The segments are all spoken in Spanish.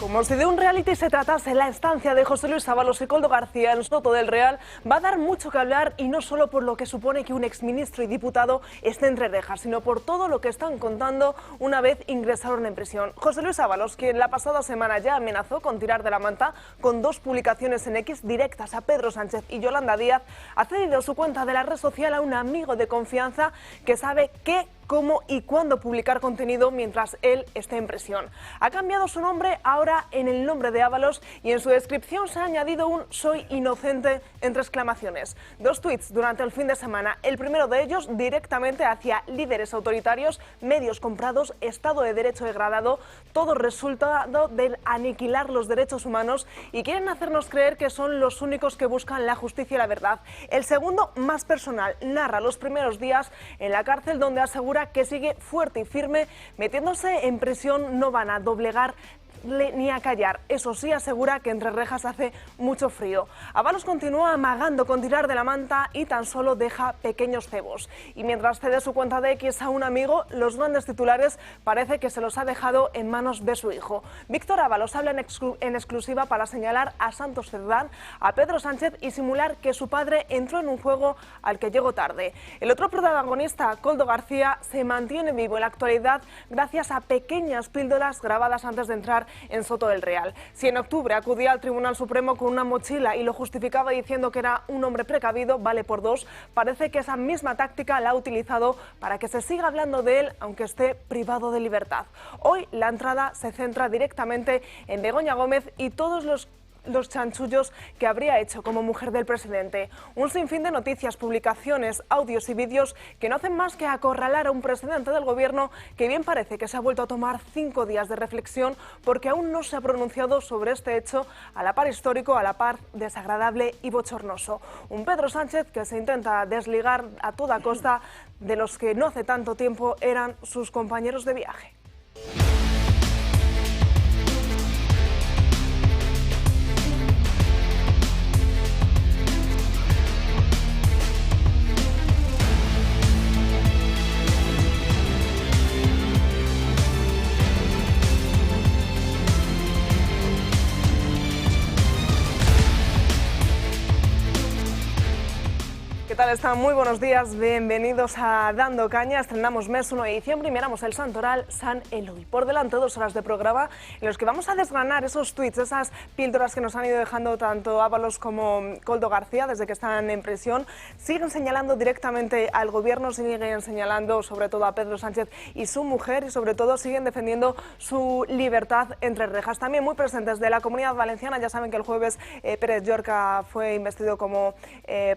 Como si de un reality se tratase, la estancia de José Luis Ábalos y Koldo García en Soto del Real va a dar mucho que hablar, y no solo por lo que supone que un exministro y diputado esté entre rejas, sino por todo lo que están contando una vez ingresaron en prisión. José Luis Ábalos, quien la pasada semana ya amenazó con tirar de la manta con 2 publicaciones en X directas a Pedro Sánchez y Yolanda Díaz, ha cedido su cuenta de la red social a un amigo de confianza que sabe qué, cómo y cuándo publicar contenido mientras él esté en prisión. Ha cambiado su nombre ahora en el nombre de Ábalos, y en su descripción se ha añadido un "soy inocente" entre exclamaciones. 2 tuits durante el fin de semana, el primero de ellos directamente hacia líderes autoritarios, medios comprados, Estado de Derecho degradado, todo resultado del aniquilar los derechos humanos, y quieren hacernos creer que son los únicos que buscan la justicia y la verdad. El segundo, más personal, narra los primeros días en la cárcel, donde asegura que sigue fuerte y firme. Metiéndose en prisión no van a doblegar ni a callar. Eso sí, asegura que entre rejas hace mucho frío. Ábalos continúa amagando con tirar de la manta y tan solo deja pequeños cebos. Y mientras cede su cuenta de X a un amigo, los grandes titulares parece que se los ha dejado en manos de su hijo. Víctor Ábalos habla en exclusiva para señalar a Santos Cerdán, a Pedro Sánchez y simular que su padre entró en un juego al que llegó tarde. El otro protagonista, Koldo García, se mantiene vivo en la actualidad gracias a pequeñas píldoras grabadas antes de entrar en Soto del Real. Si en octubre acudía al Tribunal Supremo con una mochila y lo justificaba diciendo que era un hombre precavido, vale por 2, parece que esa misma táctica la ha utilizado para que se siga hablando de él aunque esté privado de libertad. Hoy la entrada se centra directamente en Begoña Gómez y todos los chanchullos que habría hecho como mujer del presidente. Un sinfín de noticias, publicaciones, audios y vídeos que no hacen más que acorralar a un presidente del gobierno que bien parece que se ha vuelto a tomar 5 días de reflexión, porque aún no se ha pronunciado sobre este hecho a la par histórico, a la par desagradable y bochornoso. Un Pedro Sánchez que se intenta desligar a toda costa de los que no hace tanto tiempo eran sus compañeros de viaje. ¿Qué tal están? Muy buenos días, bienvenidos a Dando Caña. Estrenamos mes 1 de diciembre y miramos el santoral San Eloy. Por delante 2 horas de programa en los que vamos a desgranar esos tweets, esas píldoras que nos han ido dejando tanto Ábalos como Koldo García desde que están en prisión. Siguen señalando directamente al gobierno, siguen señalando sobre todo a Pedro Sánchez y su mujer, y sobre todo siguen defendiendo su libertad entre rejas. También muy presentes de la Comunidad Valenciana. Ya saben que el jueves Pérez Llorca fue investido como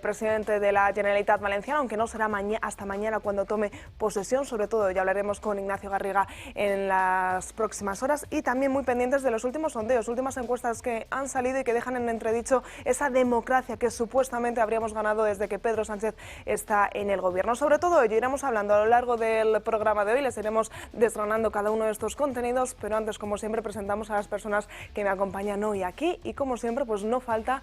presidente de la Generalitat Valenciana, aunque no será hasta mañana cuando tome posesión. Sobre todo ya hablaremos con Ignacio Garriga en las próximas horas, y también muy pendientes de los últimos sondeos, últimas encuestas que han salido y que dejan en entredicho esa democracia que supuestamente habríamos ganado desde que Pedro Sánchez está en el gobierno. Sobre todo ello iremos hablando a lo largo del programa de hoy, les iremos desgranando cada uno de estos contenidos, pero antes, como siempre, presentamos a las personas que me acompañan hoy aquí, y como siempre pues no falta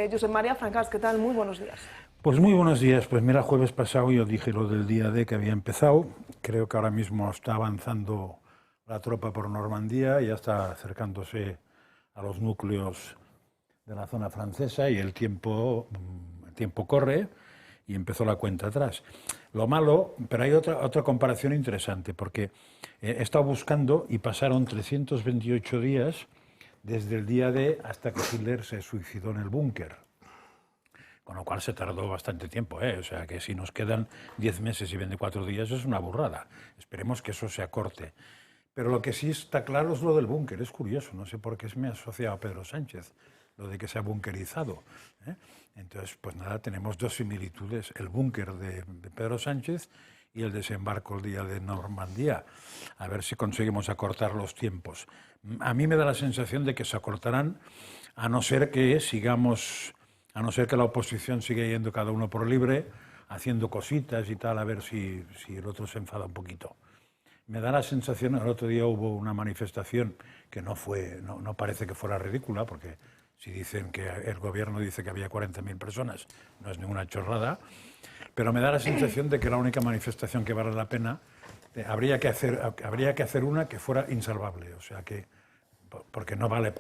Josep María Francas. ¿Qué tal? Muy buenos días. Pues muy buenos días. Pues mira, jueves pasado yo dije lo del día D que había empezado. Creo que ahora mismo está avanzando la tropa por Normandía, ya está acercándose a los núcleos de la zona francesa, y el tiempo corre y empezó la cuenta atrás. Lo malo, pero hay otra comparación interesante, porque he estado buscando y pasaron 328 días desde el día D hasta que Hitler se suicidó en el búnker. Con lo cual se tardó bastante tiempo, O sea que si nos quedan 10 meses y 24 días es una burrada. Esperemos que eso se acorte. Pero lo que sí está claro es lo del búnker. Es curioso, no sé por qué me ha asociado a Pedro Sánchez, lo de que se ha bunkerizado. Entonces, pues nada, tenemos 2 similitudes. El búnker de Pedro Sánchez y el desembarco el día de Normandía. A ver si conseguimos acortar los tiempos. A mí me da la sensación de que se acortarán, a no ser que la oposición siga yendo cada uno por libre, haciendo cositas y tal, a ver si el otro se enfada un poquito. Me da la sensación, el otro día hubo una manifestación que no parece que fuera ridícula, porque si dicen que el gobierno dice que había 40.000 personas, no es ninguna chorrada, pero me da la sensación de que la única manifestación que vale la pena, habría que hacer una que fuera insalvable, o sea que porque no vale,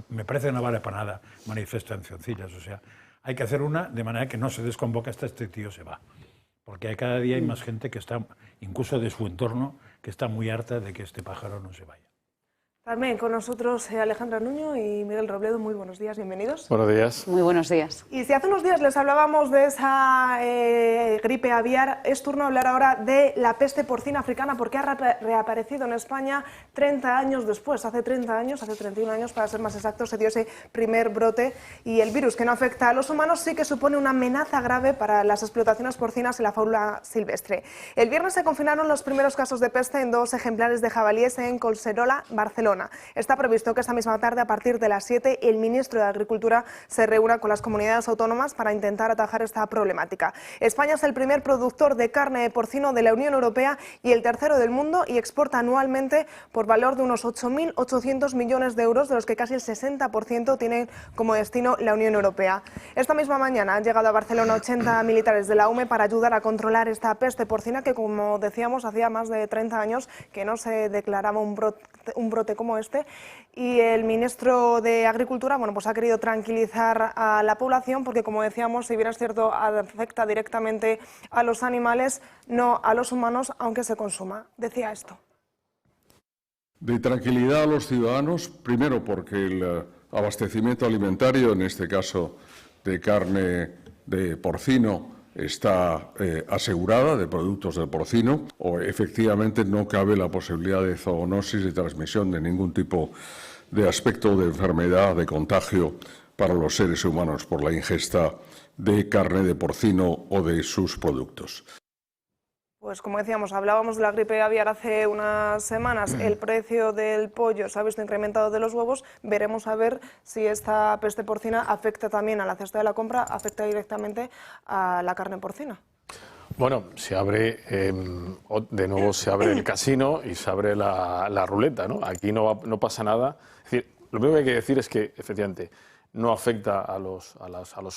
me parece que no vale para nada manifestacioncillas. O sea, hay que hacer una de manera que no se desconvoque hasta este tío se va. Porque cada día hay más gente que está, incluso de su entorno, que está muy harta de que este pájaro no se vaya. También con nosotros Alejandra Nuño y Miguel Robledo. Muy buenos días, bienvenidos. Buenos días. Muy buenos días. Y si hace unos días les hablábamos de esa gripe aviar, es turno hablar ahora de la peste porcina africana, porque ha reaparecido en España 30 años después. Hace 30 años, hace 31 años para ser más exactos, se dio ese primer brote, y el virus, que no afecta a los humanos, sí que supone una amenaza grave para las explotaciones porcinas y la fauna silvestre. El viernes se confinaron los primeros casos de peste en 2 ejemplares de jabalíes en Collserola, Barcelona. Está previsto que esta misma tarde, a partir de las 7, el ministro de Agricultura se reúna con las comunidades autónomas para intentar atajar esta problemática. España es el primer productor de carne de porcino de la Unión Europea y el tercero del mundo, y exporta anualmente por valor de unos 8.800 millones de euros, de los que casi el 60% tienen como destino la Unión Europea. Esta misma mañana han llegado a Barcelona 80 militares de la UME para ayudar a controlar esta peste porcina que, como decíamos, hacía más de 30 años que no se declaraba un brote como este, y el ministro de Agricultura, bueno, pues ha querido tranquilizar a la población, porque, como decíamos, si bien es cierto, afecta directamente a los animales, no a los humanos, aunque se consuma. Decía esto. De tranquilidad a los ciudadanos, primero porque el abastecimiento alimentario, en este caso de carne de porcino, está asegurada, de productos del porcino, o efectivamente no cabe la posibilidad de zoonosis, de transmisión de ningún tipo de aspecto de enfermedad, de contagio para los seres humanos por la ingesta de carne de porcino o de sus productos. Pues como decíamos, hablábamos de la gripe aviar hace unas semanas. El precio del pollo se ha visto incrementado, de los huevos. Veremos a ver si esta peste porcina afecta también a la cesta de la compra, afecta directamente a la carne porcina. Bueno, se abre, de nuevo se abre el casino y se abre la ruleta, ¿no? Aquí no pasa nada. Es decir, lo primero que hay que decir es que, efectivamente, no afecta a los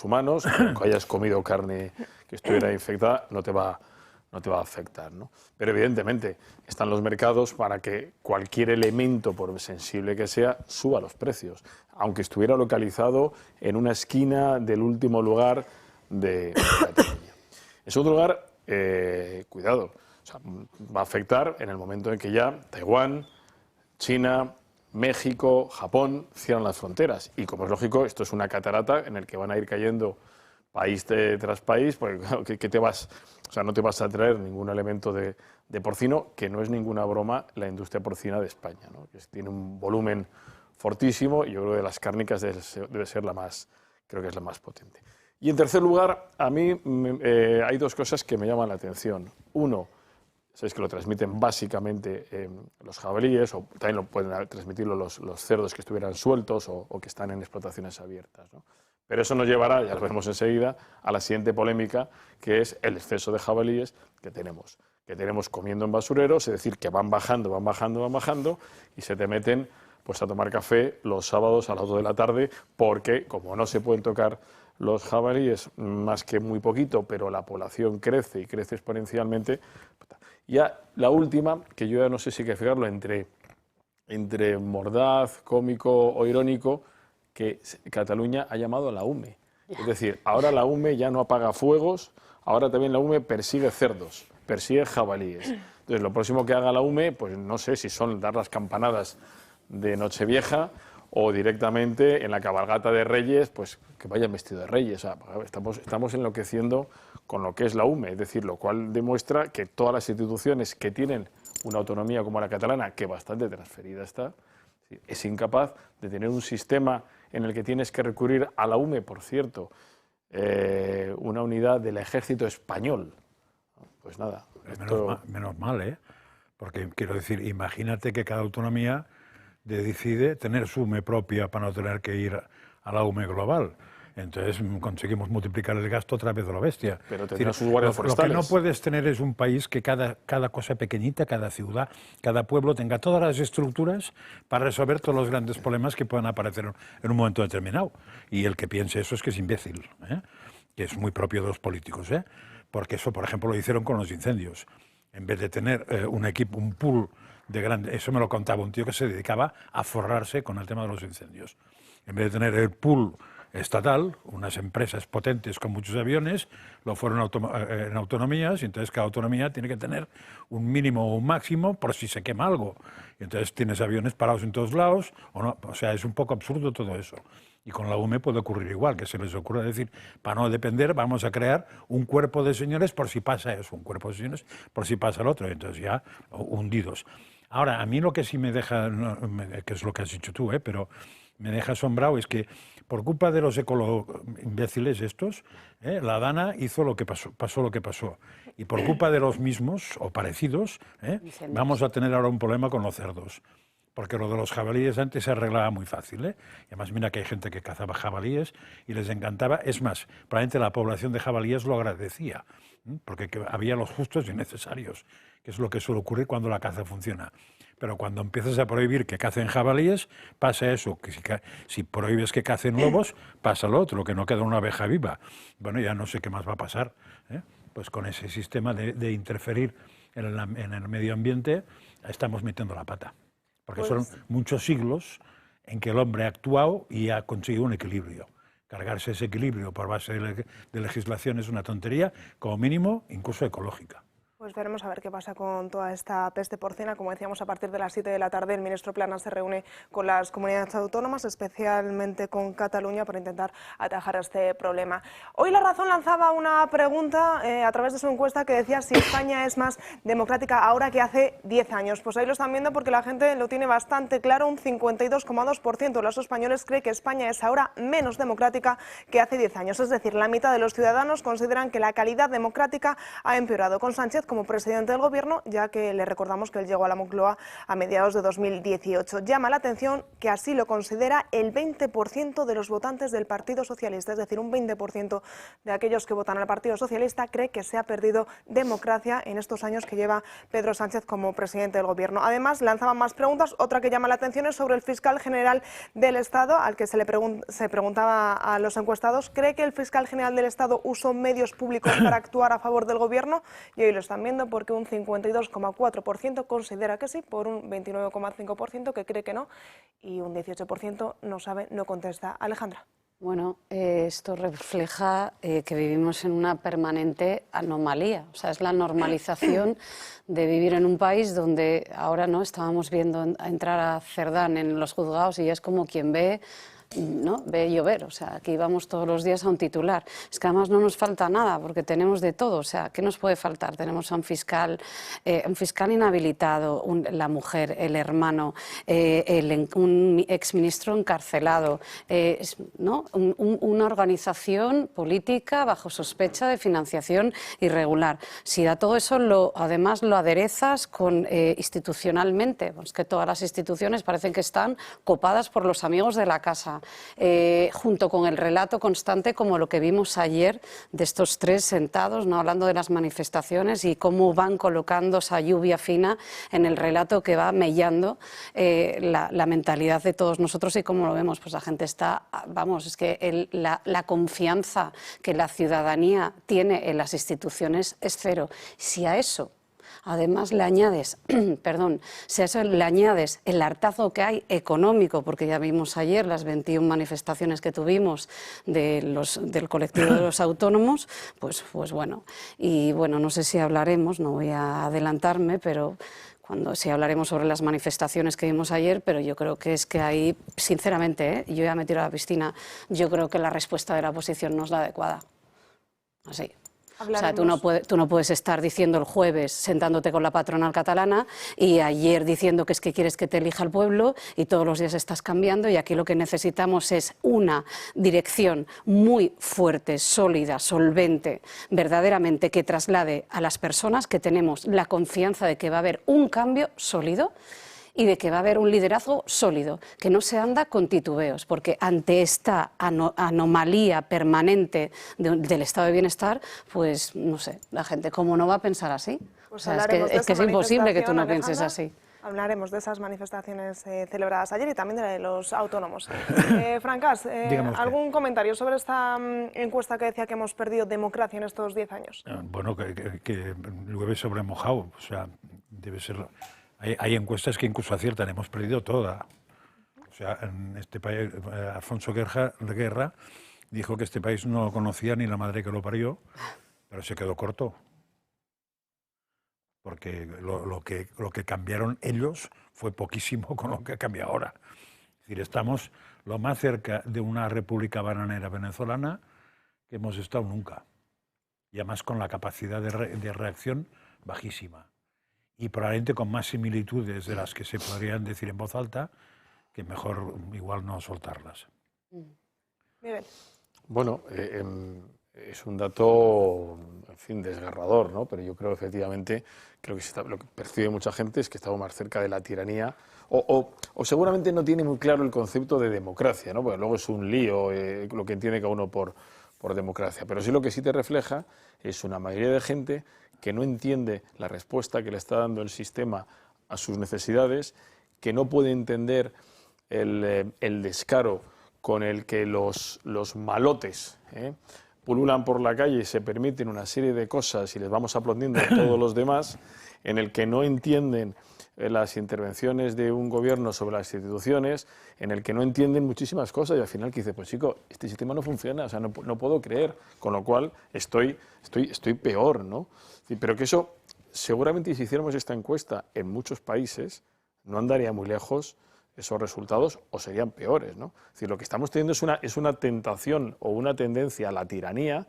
humanos. Aunque hayas comido carne que estuviera infectada, no te va a afectar, ¿no? Pero evidentemente están los mercados para que cualquier elemento, por sensible que sea, suba los precios, aunque estuviera localizado en una esquina del último lugar de Cataluña. En segundo lugar, cuidado, o sea, va a afectar en el momento en que ya Taiwán, China, México, Japón cierran las fronteras, y, como es lógico, esto es una catarata en el que van a ir cayendo país tras país, porque claro, ¿qué te vas? O sea, no te vas a traer ningún elemento de porcino, que no es ninguna broma la industria porcina de España, ¿no? Que tiene un volumen fortísimo, y yo creo que de las cárnicas debe ser la más, creo que es la más potente. Y en tercer lugar, a mí hay 2 cosas que me llaman la atención. Uno, sabéis que lo transmiten básicamente los jabalíes, o también lo pueden transmitirlo los cerdos que estuvieran sueltos o que están en explotaciones abiertas, ¿no? Pero eso nos llevará, ya lo veremos enseguida, a la siguiente polémica, que es el exceso de jabalíes que tenemos comiendo en basureros, es decir, que van bajando, y se te meten pues a tomar café los sábados a las 2 de la tarde, porque como no se pueden tocar los jabalíes más que muy poquito, pero la población crece, y crece exponencialmente. Ya la última, que yo ya no sé si hay que fijarlo entre mordaz, cómico o irónico, que Cataluña ha llamado a la UME. Es decir, ahora la UME ya no apaga fuegos, ahora también la UME persigue cerdos, persigue jabalíes. Entonces, lo próximo que haga la UME, pues no sé si son dar las campanadas de Nochevieja, o directamente en la cabalgata de Reyes, pues que vayan vestidos de Reyes. O sea, estamos enloqueciendo con lo que es la UME, es decir, lo cual demuestra que todas las instituciones que tienen una autonomía como la catalana, que bastante transferida está, es incapaz de tener un sistema en el que tienes que recurrir a la UME, por cierto, una unidad del ejército español. Pues nada. Menos mal, ¿eh? Porque quiero decir, imagínate que cada autonomía decide tener su UME propia para no tener que ir a la UME global. Entonces conseguimos multiplicar el gasto otra vez de la bestia. Pero tendrá sus guardias forestales. Lo que no puedes tener es un país que cada cosa pequeñita, cada ciudad, cada pueblo tenga todas las estructuras para resolver todos los grandes problemas que puedan aparecer en un momento determinado. Y el que piense eso es que es imbécil, ¿eh? Que es muy propio de los políticos, ¿eh? Porque eso, por ejemplo, lo hicieron con los incendios. En vez de tener un pool Eso me lo contaba un tío que se dedicaba a forrarse con el tema de los incendios. En vez de tener el pool estatal, unas empresas potentes con muchos aviones, lo fueron en autonomías, y entonces cada autonomía tiene que tener un mínimo o un máximo por si se quema algo. Y entonces tienes aviones parados en todos lados, o sea, es un poco absurdo todo eso. Y con la UME puede ocurrir igual, que se les ocurra decir, para no depender, vamos a crear un cuerpo de señores por si pasa eso, un cuerpo de señores por si pasa el otro, y entonces ya hundidos. Ahora, a mí lo que sí me deja, que es lo que has dicho tú, pero me deja asombrado es que por culpa de los imbéciles estos, la Dana hizo lo que pasó lo que pasó. Y por culpa de los mismos o parecidos, vamos a tener ahora un problema con los cerdos. Porque lo de los jabalíes antes se arreglaba muy fácil, Y además mira que hay gente que cazaba jabalíes y les encantaba. Es más, probablemente la población de jabalíes lo agradecía, porque había los justos y necesarios, que es lo que suele ocurrir cuando la caza funciona. Pero cuando empiezas a prohibir que cacen jabalíes, pasa eso, que si prohíbes que cacen lobos, pasa lo otro, que no queda una abeja viva. Bueno, ya no sé qué más va a pasar, Pues con ese sistema de interferir en el medio ambiente estamos metiendo la pata. Porque son muchos siglos en que el hombre ha actuado y ha conseguido un equilibrio. Cargarse ese equilibrio por base de legislación es una tontería, como mínimo, incluso ecológica. Pues veremos a ver qué pasa con toda esta peste porcina. Como decíamos, a partir de las 7 de la tarde el ministro Planas se reúne con las comunidades autónomas, especialmente con Cataluña, para intentar atajar este problema. Hoy La Razón lanzaba una pregunta a través de su encuesta que decía si España es más democrática ahora que hace 10 años. Pues ahí lo están viendo porque la gente lo tiene bastante claro. Un 52,2% de los españoles cree que España es ahora menos democrática que hace 10 años. Es decir, la mitad de los ciudadanos consideran que la calidad democrática ha empeorado con Sánchez como presidente del Gobierno, ya que le recordamos que él llegó a la Moncloa a mediados de 2018. Llama la atención que así lo considera el 20% de los votantes del Partido Socialista, es decir, un 20% de aquellos que votan al Partido Socialista cree que se ha perdido democracia en estos años que lleva Pedro Sánchez como presidente del Gobierno. Además, lanzaban más preguntas. Otra que llama la atención es sobre el fiscal general del Estado, al que se preguntaba a los encuestados, ¿cree que el fiscal general del Estado usó medios públicos para actuar a favor del Gobierno? Y hoy lo están viendo porque un 52,4% considera que sí, por un 29,5% que cree que no, y un 18% no sabe, no contesta. Alejandra. Bueno, esto refleja que vivimos en una permanente anomalía. O sea, es la normalización de vivir en un país donde ahora no estábamos viendo entrar a Cerdán en los juzgados y es como quien ve llover. O sea, aquí vamos todos los días a un titular. Es que además no nos falta nada porque tenemos de todo. O sea, ¿qué nos puede faltar? Tenemos a un fiscal inhabilitado, la mujer, el hermano, un exministro encarcelado, una organización política bajo sospecha de financiación irregular. Si a todo eso además lo aderezas institucionalmente, pues que todas las instituciones parecen que están copadas por los amigos de la casa. Junto con el relato constante como lo que vimos ayer de estos tres sentados, hablando de las manifestaciones y cómo van colocando esa lluvia fina en el relato que va mellando la mentalidad de todos nosotros y cómo lo vemos. Pues la gente está, es que la confianza que la ciudadanía tiene en las instituciones es cero. Si a eso además le añades, si a eso le añades el hartazo que hay económico, porque ya vimos ayer las 21 manifestaciones que tuvimos del colectivo de los autónomos, pues bueno. Y bueno, no sé si hablaremos, no voy a adelantarme, pero sí hablaremos sobre las manifestaciones que vimos ayer, pero yo creo que es que ahí, sinceramente, yo ya me tiro a la piscina, yo creo que la respuesta de la oposición no es la adecuada. Así. Hablaremos. O sea, tú no puedes estar diciendo el jueves, sentándote con la patronal catalana, y ayer diciendo que es que quieres que te elija el pueblo, y todos los días estás cambiando, y aquí lo que necesitamos es una dirección muy fuerte, sólida, solvente, verdaderamente, que traslade a las personas que tenemos la confianza de que va a haber un cambio sólido y de que va a haber un liderazgo sólido, que no se anda con titubeos, porque ante esta anomalía permanente del estado de bienestar, pues no sé, la gente cómo no va a pensar así. Pues es que es imposible que tú no pienses así. Hablaremos de esas manifestaciones celebradas ayer y también de los autónomos. Francas, ¿algún comentario sobre esta encuesta que decía que hemos perdido democracia en estos 10 años? Bueno, que llueve sobre mojado, o sea, debe ser Hay encuestas que incluso aciertan, hemos perdido toda. O sea, en este país, Alfonso Guerra dijo que este país no lo conocía ni la madre que lo parió, pero se quedó corto. Porque lo que cambiaron ellos fue poquísimo con lo que ha cambiado ahora. Es decir, estamos lo más cerca de una república bananera venezolana que hemos estado nunca. Y además con la capacidad de reacción bajísima. Y probablemente con más similitudes de las que se podrían decir en voz alta, que mejor igual no soltarlas. Miguel. Bueno, es un dato, en fin, desgarrador, ¿no? Pero yo creo efectivamente, lo que percibe mucha gente es que estamos más cerca de la tiranía, o seguramente no tiene muy claro el concepto de democracia, ¿no? Porque luego es un lío lo que entiende cada uno por democracia. Pero sí, lo que sí te refleja es una mayoría de gente que no entiende la respuesta que le está dando el sistema a sus necesidades, que no puede entender el descaro con el que los malotes pululan por la calle y se permiten una serie de cosas y les vamos aplaudiendo a todos los demás, en el que no entienden las intervenciones de un gobierno sobre las instituciones, en el que no entienden muchísimas cosas y al final que dice, pues chico, este sistema no funciona, o sea, no puedo creer, con lo cual estoy peor, ¿no? Pero que eso, seguramente si hiciéramos esta encuesta en muchos países, no andaría muy lejos esos resultados o serían peores, ¿no? Es decir, lo que estamos teniendo es una tentación o una tendencia a la tiranía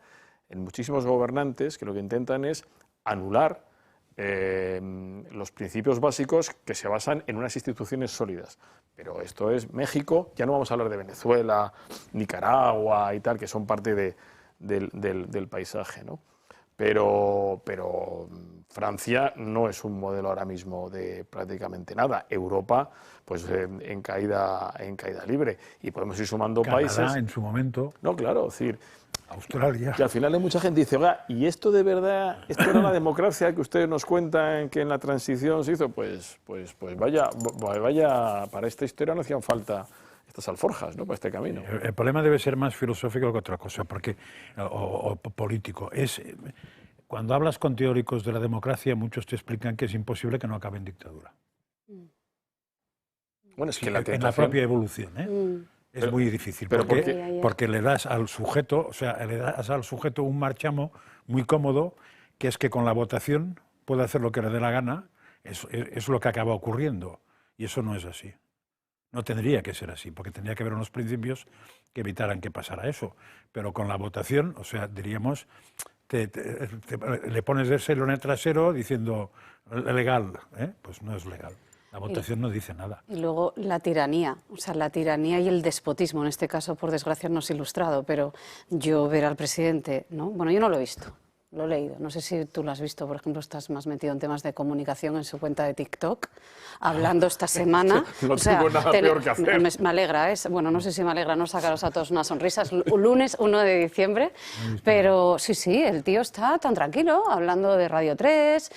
en muchísimos gobernantes que lo que intentan es anular los principios básicos que se basan en unas instituciones sólidas. Pero esto es México, ya no vamos a hablar de Venezuela, Nicaragua y tal, que son parte del paisaje, ¿no? Pero Francia no es un modelo ahora mismo de prácticamente nada. Europa, pues en caída libre. Y podemos ir sumando Canadá, países. En su momento. No, claro, es decir, Australia. que al final hay mucha gente que dice, oiga, ¿y esto de verdad, esto era la democracia que ustedes nos cuentan que en la transición se hizo? Pues vaya, para esta historia no hacían falta estas alforjas, ¿no?, para este camino. El problema debe ser más filosófico que otra cosa, porque o político. Cuando hablas con teóricos de la democracia, muchos te explican que es imposible que no acabe en dictadura. Bueno, es que En la propia evolución, ¿eh? Es muy difícil, porque le das al sujeto, un marchamo muy cómodo, que es que con la votación puede hacer lo que le dé la gana. Es lo que acaba ocurriendo, y eso no es así. No tendría que ser así, porque tendría que haber unos principios que evitaran que pasara eso. Pero con la votación, o sea, diríamos, le pones el celo en el trasero diciendo legal, ¿eh? Pues no es legal. La votación no dice nada. Y luego la tiranía, o sea, la tiranía y el despotismo, en este caso, por desgracia, no es ilustrado, pero yo ver al presidente, ¿no? Bueno, yo no lo he visto. Lo he leído. No sé si tú lo has visto, por ejemplo, estás más metido en temas de comunicación en su cuenta de TikTok, hablando esta semana. No tengo nada peor que hacer. Me alegra, bueno, no sé si me alegra no sacaros a todos unas sonrisas. Lunes 1 de diciembre, pero sí, el tío está tan tranquilo, hablando de Radio 3,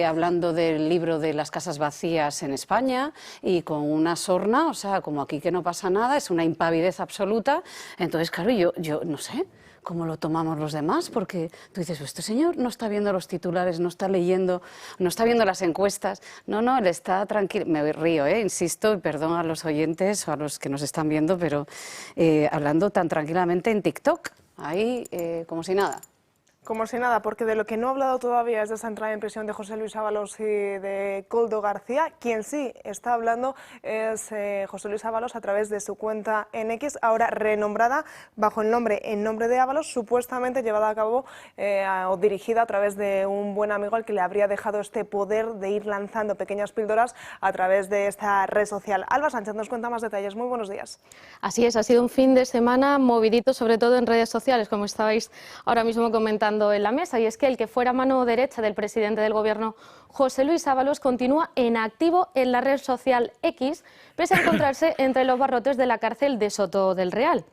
hablando del libro de las casas vacías en España y con una sorna, o sea, como aquí que no pasa nada, es una impavidez absoluta. Entonces, claro, yo no sé cómo lo tomamos los demás, porque tú dices, este señor no está viendo los titulares, no está leyendo, no está viendo las encuestas. No, él está tranquilo. Me río, insisto, y perdón a los oyentes o a los que nos están viendo, pero hablando tan tranquilamente en TikTok, ahí como si nada. Como si nada, porque de lo que no ha hablado todavía es de esa entrada en prisión de José Luis Ábalos y de Koldo García. Quien sí está hablando es José Luis Ábalos a través de su cuenta en X, ahora renombrada bajo el nombre En Nombre de Ábalos, supuestamente llevada a cabo o dirigida a través de un buen amigo al que le habría dejado este poder de ir lanzando pequeñas píldoras a través de esta red social. Alba Sánchez nos cuenta más detalles. Muy buenos días. Así es, ha sido un fin de semana movidito, sobre todo en redes sociales, como estabais ahora mismo comentando en la mesa, y es que el que fuera mano derecha del presidente del Gobierno, José Luis Ábalos, continúa en activo en la red social X, pese a encontrarse entre los barrotes de la cárcel de Soto del Real.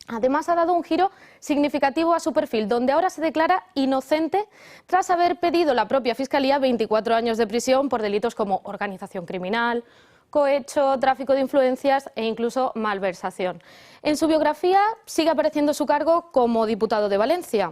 Además, ha dado un giro significativo a su perfil, donde ahora se declara inocente tras haber pedido la propia Fiscalía 24 años de prisión por delitos como organización criminal, cohecho, tráfico de influencias e incluso malversación. En su biografía sigue apareciendo su cargo como diputado de Valencia.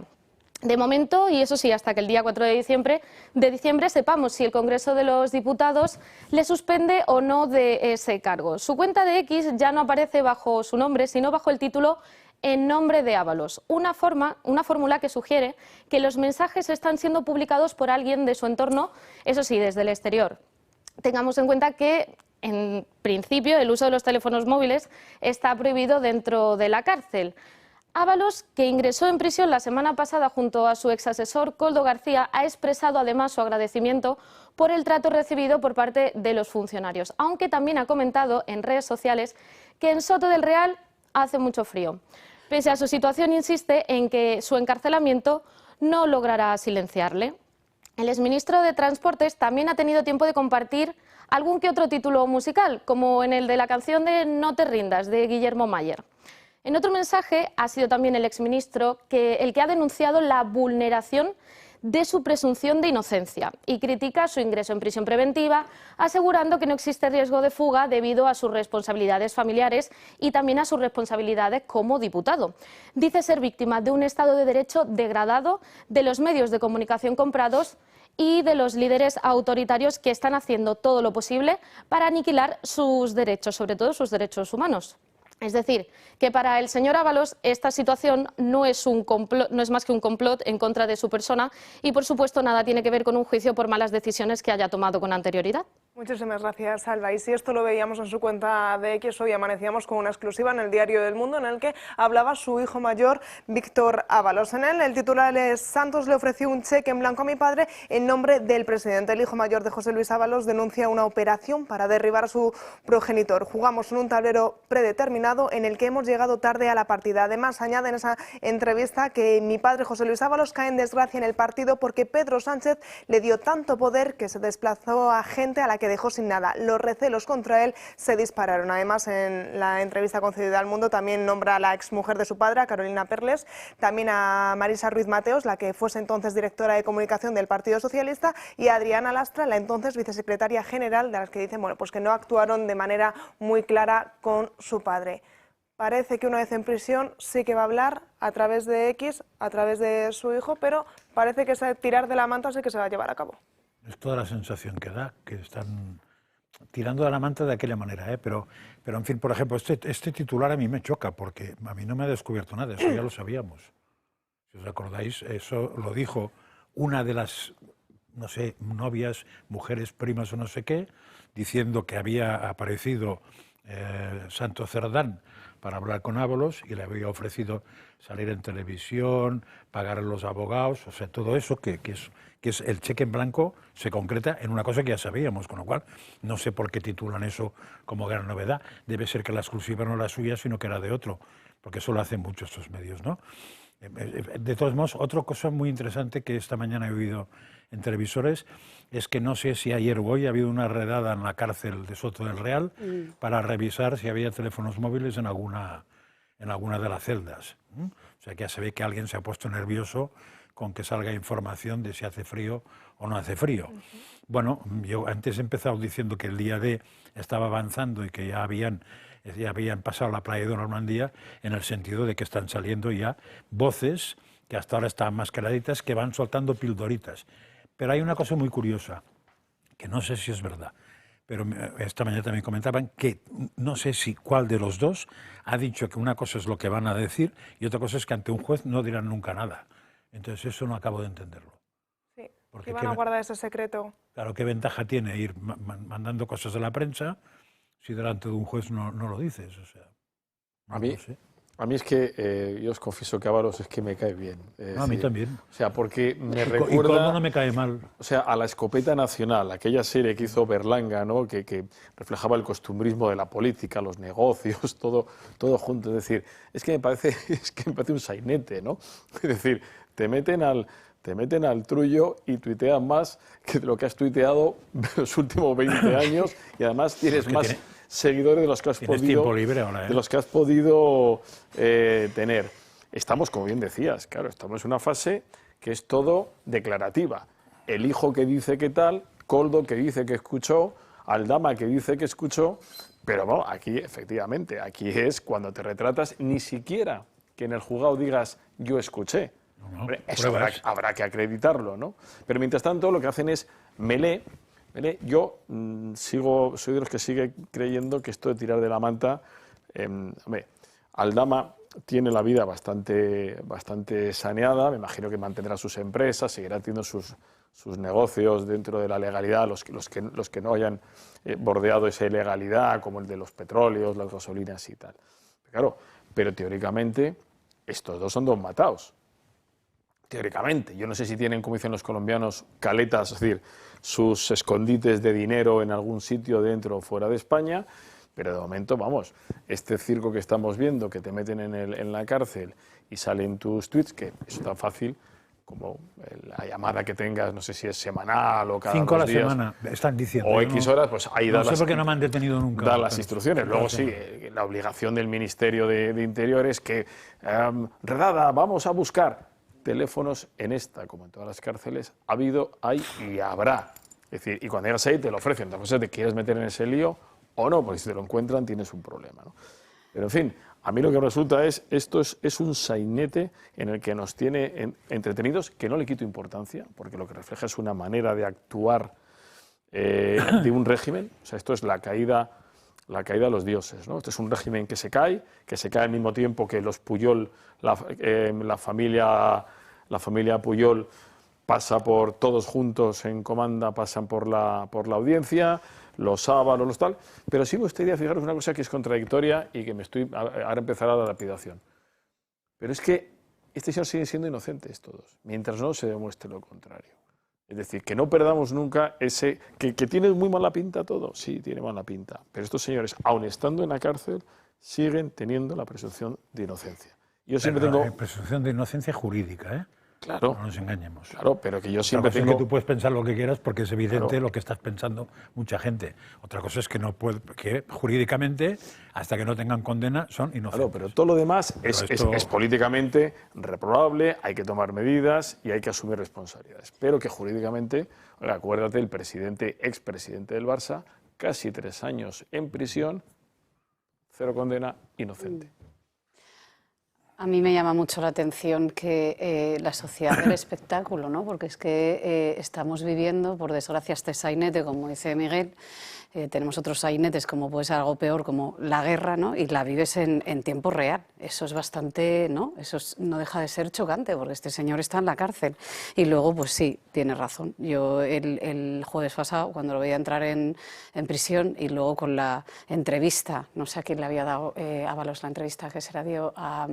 De momento, y eso sí, hasta que el día 4 de diciembre sepamos si el Congreso de los Diputados le suspende o no de ese cargo. Su cuenta de X ya no aparece bajo su nombre, sino bajo el título En nombre de Ábalos, una fórmula que sugiere que los mensajes están siendo publicados por alguien de su entorno, eso sí, desde el exterior. Tengamos en cuenta que, en principio, el uso de los teléfonos móviles está prohibido dentro de la cárcel. Ábalos, que ingresó en prisión la semana pasada junto a su exasesor Koldo García, ha expresado además su agradecimiento por el trato recibido por parte de los funcionarios, aunque también ha comentado en redes sociales que en Soto del Real hace mucho frío. Pese a su situación, insiste en que su encarcelamiento no logrará silenciarle. El exministro de Transportes también ha tenido tiempo de compartir algún que otro título musical, como en el de la canción de No te rindas, de Guillermo Mayer. En otro mensaje ha sido también el exministro el que ha denunciado la vulneración de su presunción de inocencia y critica su ingreso en prisión preventiva, asegurando que no existe riesgo de fuga debido a sus responsabilidades familiares y también a sus responsabilidades como diputado. Dice ser víctima de un Estado de Derecho degradado, de los medios de comunicación comprados y de los líderes autoritarios que están haciendo todo lo posible para aniquilar sus derechos, sobre todo sus derechos humanos. Es decir, que para el señor Ábalos esta situación no es más que un complot en contra de su persona y, por supuesto, nada tiene que ver con un juicio por malas decisiones que haya tomado con anterioridad. Muchísimas gracias, Alba. Y si esto lo veíamos en su cuenta de X, hoy amanecíamos con una exclusiva en el Diario del Mundo en el que hablaba su hijo mayor, Víctor Ábalos. En él, el titular es: Santos le ofreció un cheque en blanco a mi padre en nombre del presidente. El hijo mayor de José Luis Ábalos denuncia una operación para derribar a su progenitor. Jugamos en un tablero predeterminado en el que hemos llegado tarde a la partida. Además, añade en esa entrevista que mi padre, José Luis Ábalos, cae en desgracia en el partido porque Pedro Sánchez le dio tanto poder que se desplazó a gente a la que dejó sin nada. Los recelos contra él se dispararon. Además, en la entrevista concedida al Mundo también nombra a la exmujer de su padre, a Carolina Perles, también a Marisa Ruiz Mateos, la que fuese entonces directora de comunicación del Partido Socialista, y a Adriana Lastra, la entonces vicesecretaria general, de las que dicen pues que no actuaron de manera muy clara con su padre. Parece que una vez en prisión sí que va a hablar a través de X, a través de su hijo, pero parece que ese tirar de la manta sí que se va a llevar a cabo. Es toda la sensación que da, que están tirando de la manta de aquella manera, pero en fin, por ejemplo, este titular a mí me choca porque a mí no me ha descubierto nada, eso ya lo sabíamos. Si os acordáis, eso lo dijo una de las, no sé, novias, mujeres, primas o no sé qué, diciendo que había aparecido Santo Cerdán para hablar con Ábalos y le había ofrecido salir en televisión, pagar a los abogados, o sea, todo eso que es el cheque en blanco, se concreta en una cosa que ya sabíamos, con lo cual no sé por qué titulan eso como gran novedad. Debe ser que la exclusiva no era suya, sino que era de otro, porque eso lo hacen muchos estos medios, ¿no? De todos modos, otra cosa muy interesante que esta mañana he oído en televisores es que no sé si ayer o hoy ha habido una redada en la cárcel de Soto del Real para revisar si había teléfonos móviles en alguna de las celdas. O sea que ya se ve que alguien se ha puesto nervioso con que salga información de si hace frío o no hace frío. Bueno, yo antes he empezado diciendo que el día D estaba avanzando y que ya habían pasado la playa de Normandía, en el sentido de que están saliendo ya voces que hasta ahora estaban mascaraditas, que van soltando pildoritas. Pero hay una cosa muy curiosa, que no sé si es verdad, pero esta mañana también comentaban que no sé si cuál de los dos ha dicho que una cosa es lo que van a decir y otra cosa es que ante un juez no dirán nunca nada. Entonces eso no acabo de entenderlo. Sí, porque van a guardar ese secreto. Claro, ¿qué ventaja tiene ir mandando cosas a la prensa si delante de un juez no lo dices? O sea, a mí es que yo os confieso que Ábalos es que me cae bien. A mí también. O sea, porque me recuerda... ¿Y cómo no me cae mal? O sea, a La Escopeta Nacional, aquella serie que hizo Berlanga, ¿no? que reflejaba el costumbrismo de la política, los negocios, todo junto. Es decir, es que me parece un sainete, ¿no? Es decir, te meten al trullo y tuitean más que lo que has tuiteado los últimos 20 años y además tienes más seguidores de los que has tiempo libre ahora, de los que has podido tener. Estamos, como bien decías, claro, estamos en una fase que es todo declarativa. El hijo que dice que tal, Koldo que dice que escuchó, Aldama que dice que escuchó, pero bueno, aquí efectivamente, aquí es cuando te retratas, ni siquiera que en el juzgado digas yo escuché. Hombre, eso habrá que acreditarlo, ¿no? Pero mientras tanto lo que hacen es yo soy de los que sigue creyendo que esto de tirar de la manta, hombre, Aldama tiene la vida bastante saneada, me imagino que mantendrá sus empresas, seguirá teniendo sus negocios dentro de la legalidad, los que no hayan bordeado esa ilegalidad, como el de los petróleos, las gasolinas y tal. Claro, pero teóricamente estos dos son dos mataos. Teóricamente, yo no sé si tienen, como dicen los colombianos, caletas, es decir, sus escondites de dinero en algún sitio dentro o fuera de España, pero de momento, vamos, este circo que estamos viendo, que te meten en la cárcel y salen tus tweets, que es tan fácil como la llamada que tengas, no sé si es semanal o cada 5 a la días, semana, están diciendo. o X horas, pues ahí da no sé por qué no me han detenido nunca. Da las instrucciones. Luego sí, la obligación del Ministerio de Interior es que, redada, vamos a buscar teléfonos en esta, como en todas las cárceles, ha habido, hay y habrá. Es decir, y cuando llegas ahí te lo ofrecen, entonces te quieres meter en ese lío o no, porque si te lo encuentran tienes un problema, ¿no? Pero en fin, a mí lo que resulta esto es un sainete en el que nos tiene entretenidos, que no le quito importancia, porque lo que refleja es una manera de actuar de un régimen. O sea, esto es la caída de los dioses, ¿no? Este es un régimen que se cae al mismo tiempo que los Pujol, la familia Pujol pasa por todos juntos en comanda, pasan por la audiencia, los Ábalos, los tal. Pero sí me gustaría fijaros una cosa que es contradictoria y que ahora empezará la lapidación. Pero es que este señor sigue siendo inocentes todos, mientras no se demuestre lo contrario. Es decir, que no perdamos nunca ese... Que tiene muy mala pinta todo, sí, tiene mala pinta. Pero estos señores, aun estando en la cárcel, siguen teniendo la presunción de inocencia. Yo siempre tengo... presunción de inocencia jurídica, ¿eh? Claro. No nos engañemos. Claro, pero que yo siempre Otra cosa tengo... es que tú puedes pensar lo que quieras porque es evidente Claro. lo que estás pensando mucha gente. Otra cosa es que que jurídicamente, hasta que no tengan condena, son inocentes. Claro, pero todo lo demás es políticamente reprobable, hay que tomar medidas y hay que asumir responsabilidades. Pero que jurídicamente, acuérdate, el expresidente del Barça, casi 3 años en prisión, 0 condena, inocente. A mí me llama mucho la atención que la sociedad del espectáculo, ¿no? Porque es que estamos viviendo, por desgracia, este sainete, como dice Miguel, tenemos otros sainetes, como puede ser algo peor, como la guerra, ¿no? Y la vives en tiempo real. Eso es bastante, ¿no? No deja de ser chocante, porque este señor está en la cárcel. Y luego, pues sí, tiene razón. Yo el jueves pasado, cuando lo veía entrar en prisión, y luego con la entrevista, no sé a quién le había dado Ábalos la entrevista que se la dio a...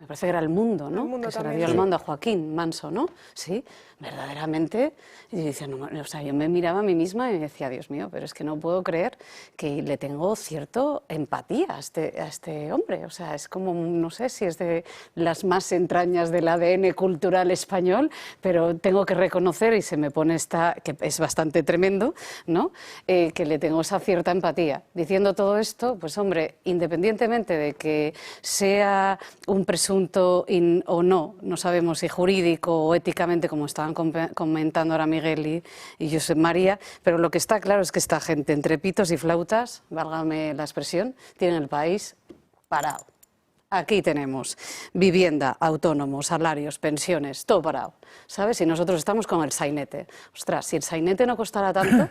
Me parece que era El Mundo, ¿no? El Mundo que se la también, dio sí. El Mundo a Joaquín Manso, ¿no? Sí, verdaderamente. Y dice, no, o sea, yo me miraba a mí misma y me decía, Dios mío, pero es que no puedo creer que le tengo cierta empatía a este hombre. O sea, es como, no sé si es de las más entrañas del ADN cultural español, pero tengo que reconocer, y se me pone que es bastante tremendo, ¿no? Que le tengo esa cierta empatía. Diciendo todo esto, pues hombre, independientemente de que sea un presunto o no sabemos si jurídico o éticamente, como estaban comentando ahora Miguel y Josep María, pero lo que está claro es que esta gente, entre pitos y flautas, válgame la expresión, tiene el país parado. Aquí tenemos vivienda, autónomos, salarios, pensiones, todo parado, ¿sabes? Y nosotros estamos con el sainete. Ostras, si el sainete no costara tanto,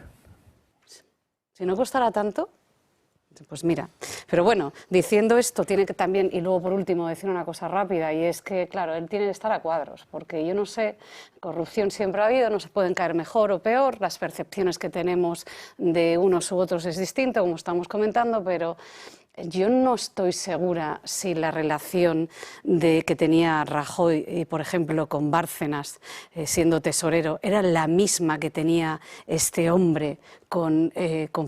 pues mira, pero bueno, diciendo esto tiene que también, y luego por último decir una cosa rápida, y es que claro, él tiene que estar a cuadros, porque yo no sé, corrupción siempre ha habido, no se pueden caer mejor o peor, las percepciones que tenemos de unos u otros es distinto, como estamos comentando, pero yo no estoy segura si la relación que tenía Rajoy, por ejemplo, con Bárcenas, siendo tesorero, era la misma que tenía este hombre con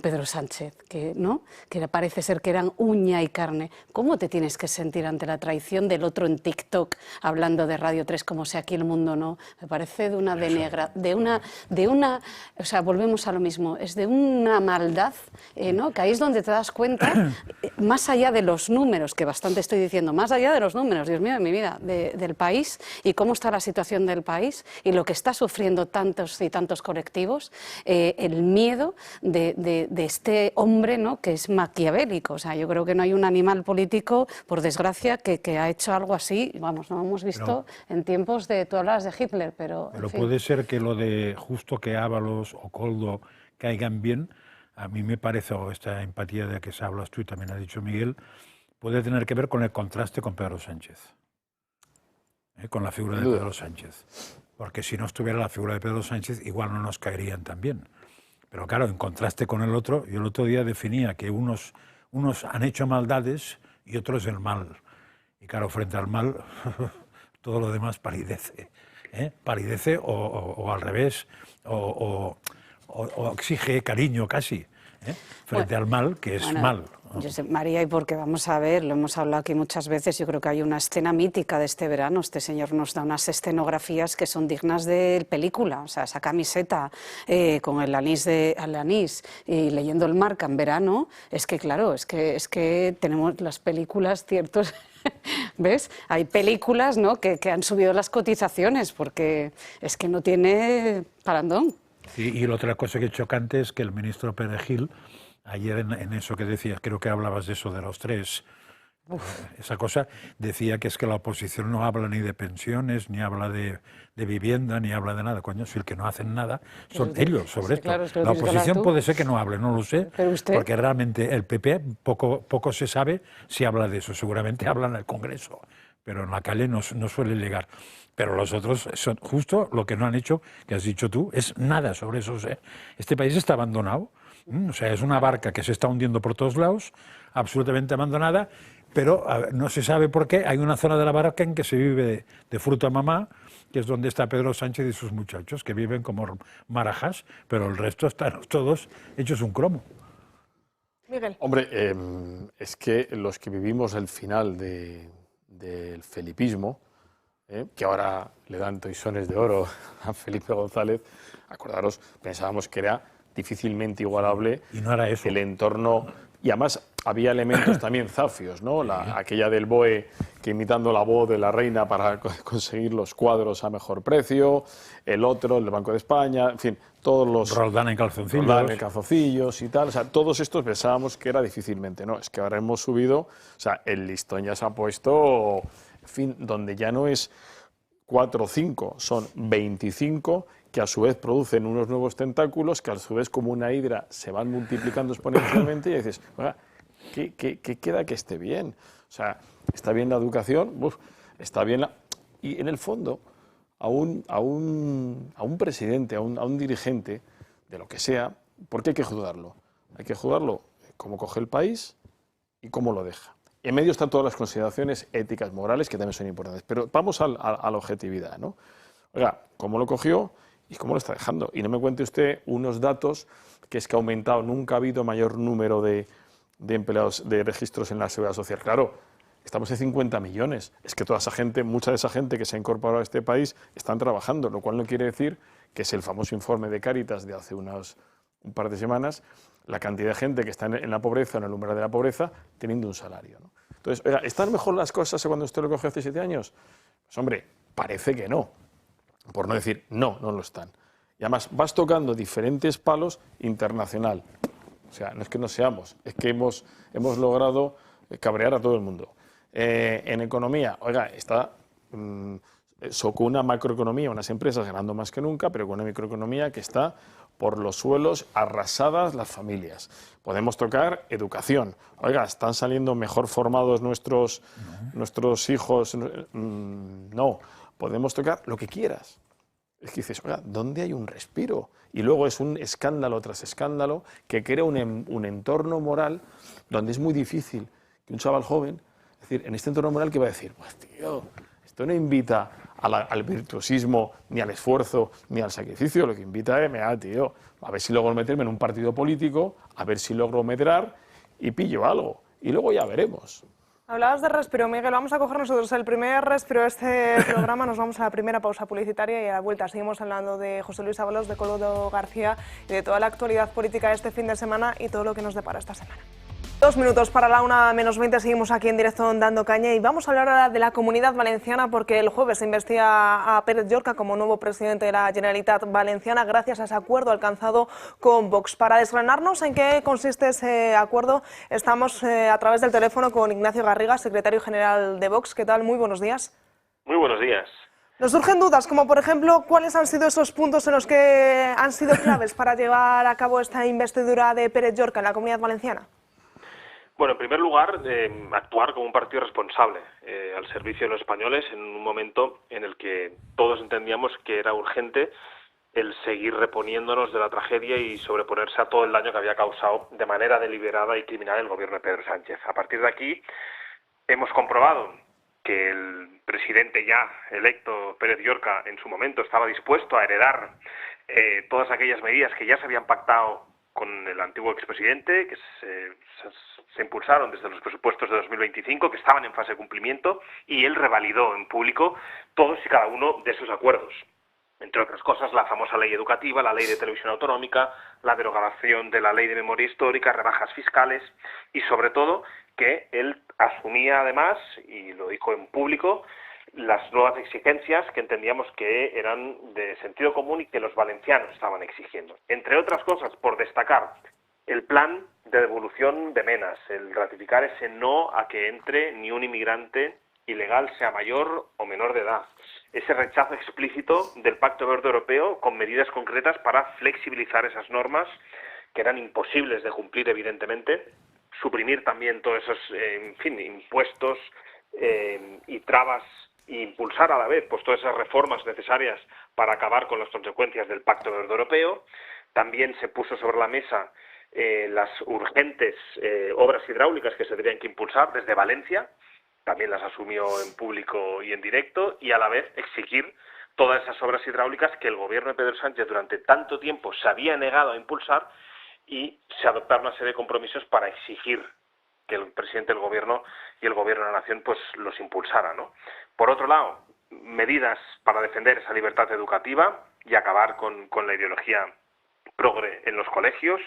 Pedro Sánchez, ¿no? Que parece ser que eran uña y carne. ¿Cómo te tienes que sentir ante la traición del otro en TikTok, hablando de Radio 3 como si aquí el mundo no? Me parece o sea, volvemos a lo mismo, es de una maldad, ¿no? Que ahí es donde te das cuenta más allá de los números, que bastante estoy diciendo, más allá de los números, Dios mío, de mi vida, del país y cómo está la situación del país y lo que está sufriendo tantos y tantos colectivos, el miedo de este hombre, ¿no?, que es maquiavélico. O sea, yo creo que no hay un animal político, por desgracia, que ha hecho algo así. Vamos, no lo hemos visto en tiempos de, tú hablas de Hitler, pero en fin. Puede ser que lo de justo que Ábalos o Koldo caigan bien, a mí me parece, o esta empatía de que hablas tú y también ha dicho Miguel, puede tener que ver con el contraste con Pedro Sánchez, con la figura de Pedro Sánchez. Porque si no estuviera la figura de Pedro Sánchez, igual no nos caerían tan bien. Pero claro, en contraste con el otro, yo el otro día definía que unos han hecho maldades y otros el mal. Y claro, frente al mal, todo lo demás palidece. Palidece o al revés, o exige cariño casi, frente al mal, que es mal. Josep María, y porque vamos a ver, lo hemos hablado aquí muchas veces, yo creo que hay una escena mítica de este verano. Este señor nos da unas escenografías que son dignas de película. O sea, esa camiseta con el anís y leyendo el Marca en verano, es que claro, es que tenemos las películas ciertos. ¿Ves? Hay películas, ¿no?, que han subido las cotizaciones porque es que no tiene parandón. Y la otra cosa que es chocante es que el ministro Perejil, ayer en eso que decías, creo que hablabas de eso de los tres, esa cosa, decía que es que la oposición no habla ni de pensiones, ni habla de vivienda, ni habla de nada. Coño, si el que no hacen nada son ellos sobre esto. Claro, la oposición puede ser que no hable, no lo sé, porque realmente el PP poco se sabe si habla de eso. Seguramente habla en el Congreso, pero en la calle no suele llegar. Pero los otros son justo lo que no han hecho, que has dicho tú, es nada sobre eso. Este país está abandonado. O sea, es una barca que se está hundiendo por todos lados, absolutamente abandonada, pero no se sabe por qué. Hay una zona de la barca en que se vive de fruta mamá, que es donde está Pedro Sánchez y sus muchachos, que viven como marajas, pero el resto están todos hechos un cromo. Miguel. Hombre, es que los que vivimos el final del felipismo, que ahora le dan toisones de oro a Felipe González, acordaros, pensábamos que era difícilmente igualable y no era eso. El entorno. Y además había elementos también zafios, ¿no? Aquella del BOE que imitando la voz de la reina para conseguir los cuadros a mejor precio, el otro, el del Banco de España, en fin, todos los... Roldán en calzoncillos. Roldán en calzoncillos y tal, o sea, todos estos pensábamos que era difícilmente, ¿no? Es que ahora hemos subido, o sea, el listón ya se ha puesto, en fin, donde ya no es 4 o 5, son 25, que a su vez producen unos nuevos tentáculos, que a su vez como una hidra se van multiplicando exponencialmente y dices, ¿qué queda que esté bien? O sea, está bien la educación, está bien la... Y en el fondo, a un presidente, a un dirigente, de lo que sea, ¿por qué hay que juzgarlo? Hay que juzgarlo cómo coge el país y cómo lo deja. En medio están todas las consideraciones éticas, morales, que también son importantes. Pero vamos a la objetividad, ¿no? Oiga, ¿cómo lo cogió y cómo lo está dejando? Y no me cuente usted unos datos que es que ha aumentado, nunca ha habido mayor número de empleados, de registros en la Seguridad Social. Claro, estamos en 50 millones. Es que toda esa gente, mucha de esa gente que se ha incorporado a este país están trabajando, lo cual no quiere decir que es el famoso informe de Cáritas de hace un par de semanas, la cantidad de gente que está en la pobreza, en el umbral de la pobreza, teniendo un salario, ¿no? Entonces, oiga, ¿están mejor las cosas cuando usted lo cogió hace 7 años? Pues hombre, parece que no. Por no decir, no lo están. Y además vas tocando diferentes palos internacional. O sea, no es que no seamos, es que hemos logrado cabrear a todo el mundo. En economía, oiga, está con una macroeconomía, unas empresas ganando más que nunca, pero con una microeconomía que está por los suelos, arrasadas las familias. Podemos tocar educación. Oiga, ¿están saliendo mejor formados nuestros hijos? No. Podemos tocar lo que quieras. Es que dices, oiga, ¿dónde hay un respiro? Y luego es un escándalo tras escándalo que crea un entorno moral donde es muy difícil que un chaval joven, es decir, en este entorno moral que va a decir, pues tío, esto no invita al virtuosismo, ni al esfuerzo, ni al sacrificio, lo que invita es, tío, a ver si logro meterme en un partido político, a ver si logro medrar y pillo algo. Y luego ya veremos. Hablabas de respiro, Miguel. Vamos a coger nosotros el primer respiro de este programa. Nos vamos a la primera pausa publicitaria y a la vuelta seguimos hablando de José Luis Ábalos, de Koldo García y de toda la actualidad política de este fin de semana y todo lo que nos depara esta semana. 2 minutos para la 1:20, seguimos aquí en directo Dando Caña y vamos a hablar ahora de la Comunidad Valenciana porque el jueves se investiga a Pérez Llorca como nuevo presidente de la Generalitat Valenciana gracias a ese acuerdo alcanzado con Vox. Para desgranarnos en qué consiste ese acuerdo estamos a través del teléfono con Ignacio Garriga, secretario general de Vox. ¿Qué tal? Muy buenos días. Muy buenos días. Nos surgen dudas, como por ejemplo, ¿cuáles han sido esos puntos en los que han sido claves para llevar a cabo esta investidura de Pérez Llorca en la Comunidad Valenciana? Bueno, en primer lugar, actuar como un partido responsable al servicio de los españoles en un momento en el que todos entendíamos que era urgente el seguir reponiéndonos de la tragedia y sobreponerse a todo el daño que había causado de manera deliberada y criminal el gobierno de Pedro Sánchez. A partir de aquí hemos comprobado que el presidente ya electo, Pérez Llorca, en su momento estaba dispuesto a heredar todas aquellas medidas que ya se habían pactado con el antiguo expresidente, que se impulsaron desde los presupuestos de 2025, que estaban en fase de cumplimiento, y él revalidó en público todos y cada uno de esos acuerdos. Entre otras cosas, la famosa ley educativa, la ley de televisión autonómica, la derogación de la ley de memoria histórica, rebajas fiscales y, sobre todo, que él asumía además, y lo dijo en público, las nuevas exigencias que entendíamos que eran de sentido común y que los valencianos estaban exigiendo. Entre otras cosas, por destacar el plan de devolución de menas, el ratificar ese no a que entre ni un inmigrante ilegal, sea mayor o menor de edad. Ese rechazo explícito del Pacto Verde Europeo con medidas concretas para flexibilizar esas normas que eran imposibles de cumplir, evidentemente, suprimir también todos esos impuestos y trabas e impulsar a la vez pues todas esas reformas necesarias para acabar con las consecuencias del Pacto Verde Europeo. También se puso sobre la mesa las urgentes obras hidráulicas que se tendrían que impulsar desde Valencia, también las asumió en público y en directo, y a la vez exigir todas esas obras hidráulicas que el gobierno de Pedro Sánchez durante tanto tiempo se había negado a impulsar, y se adoptaron una serie de compromisos para exigir que el presidente del gobierno y el gobierno de la nación pues los impulsara, ¿no? Por otro lado, medidas para defender esa libertad educativa y acabar con la ideología progre en los colegios,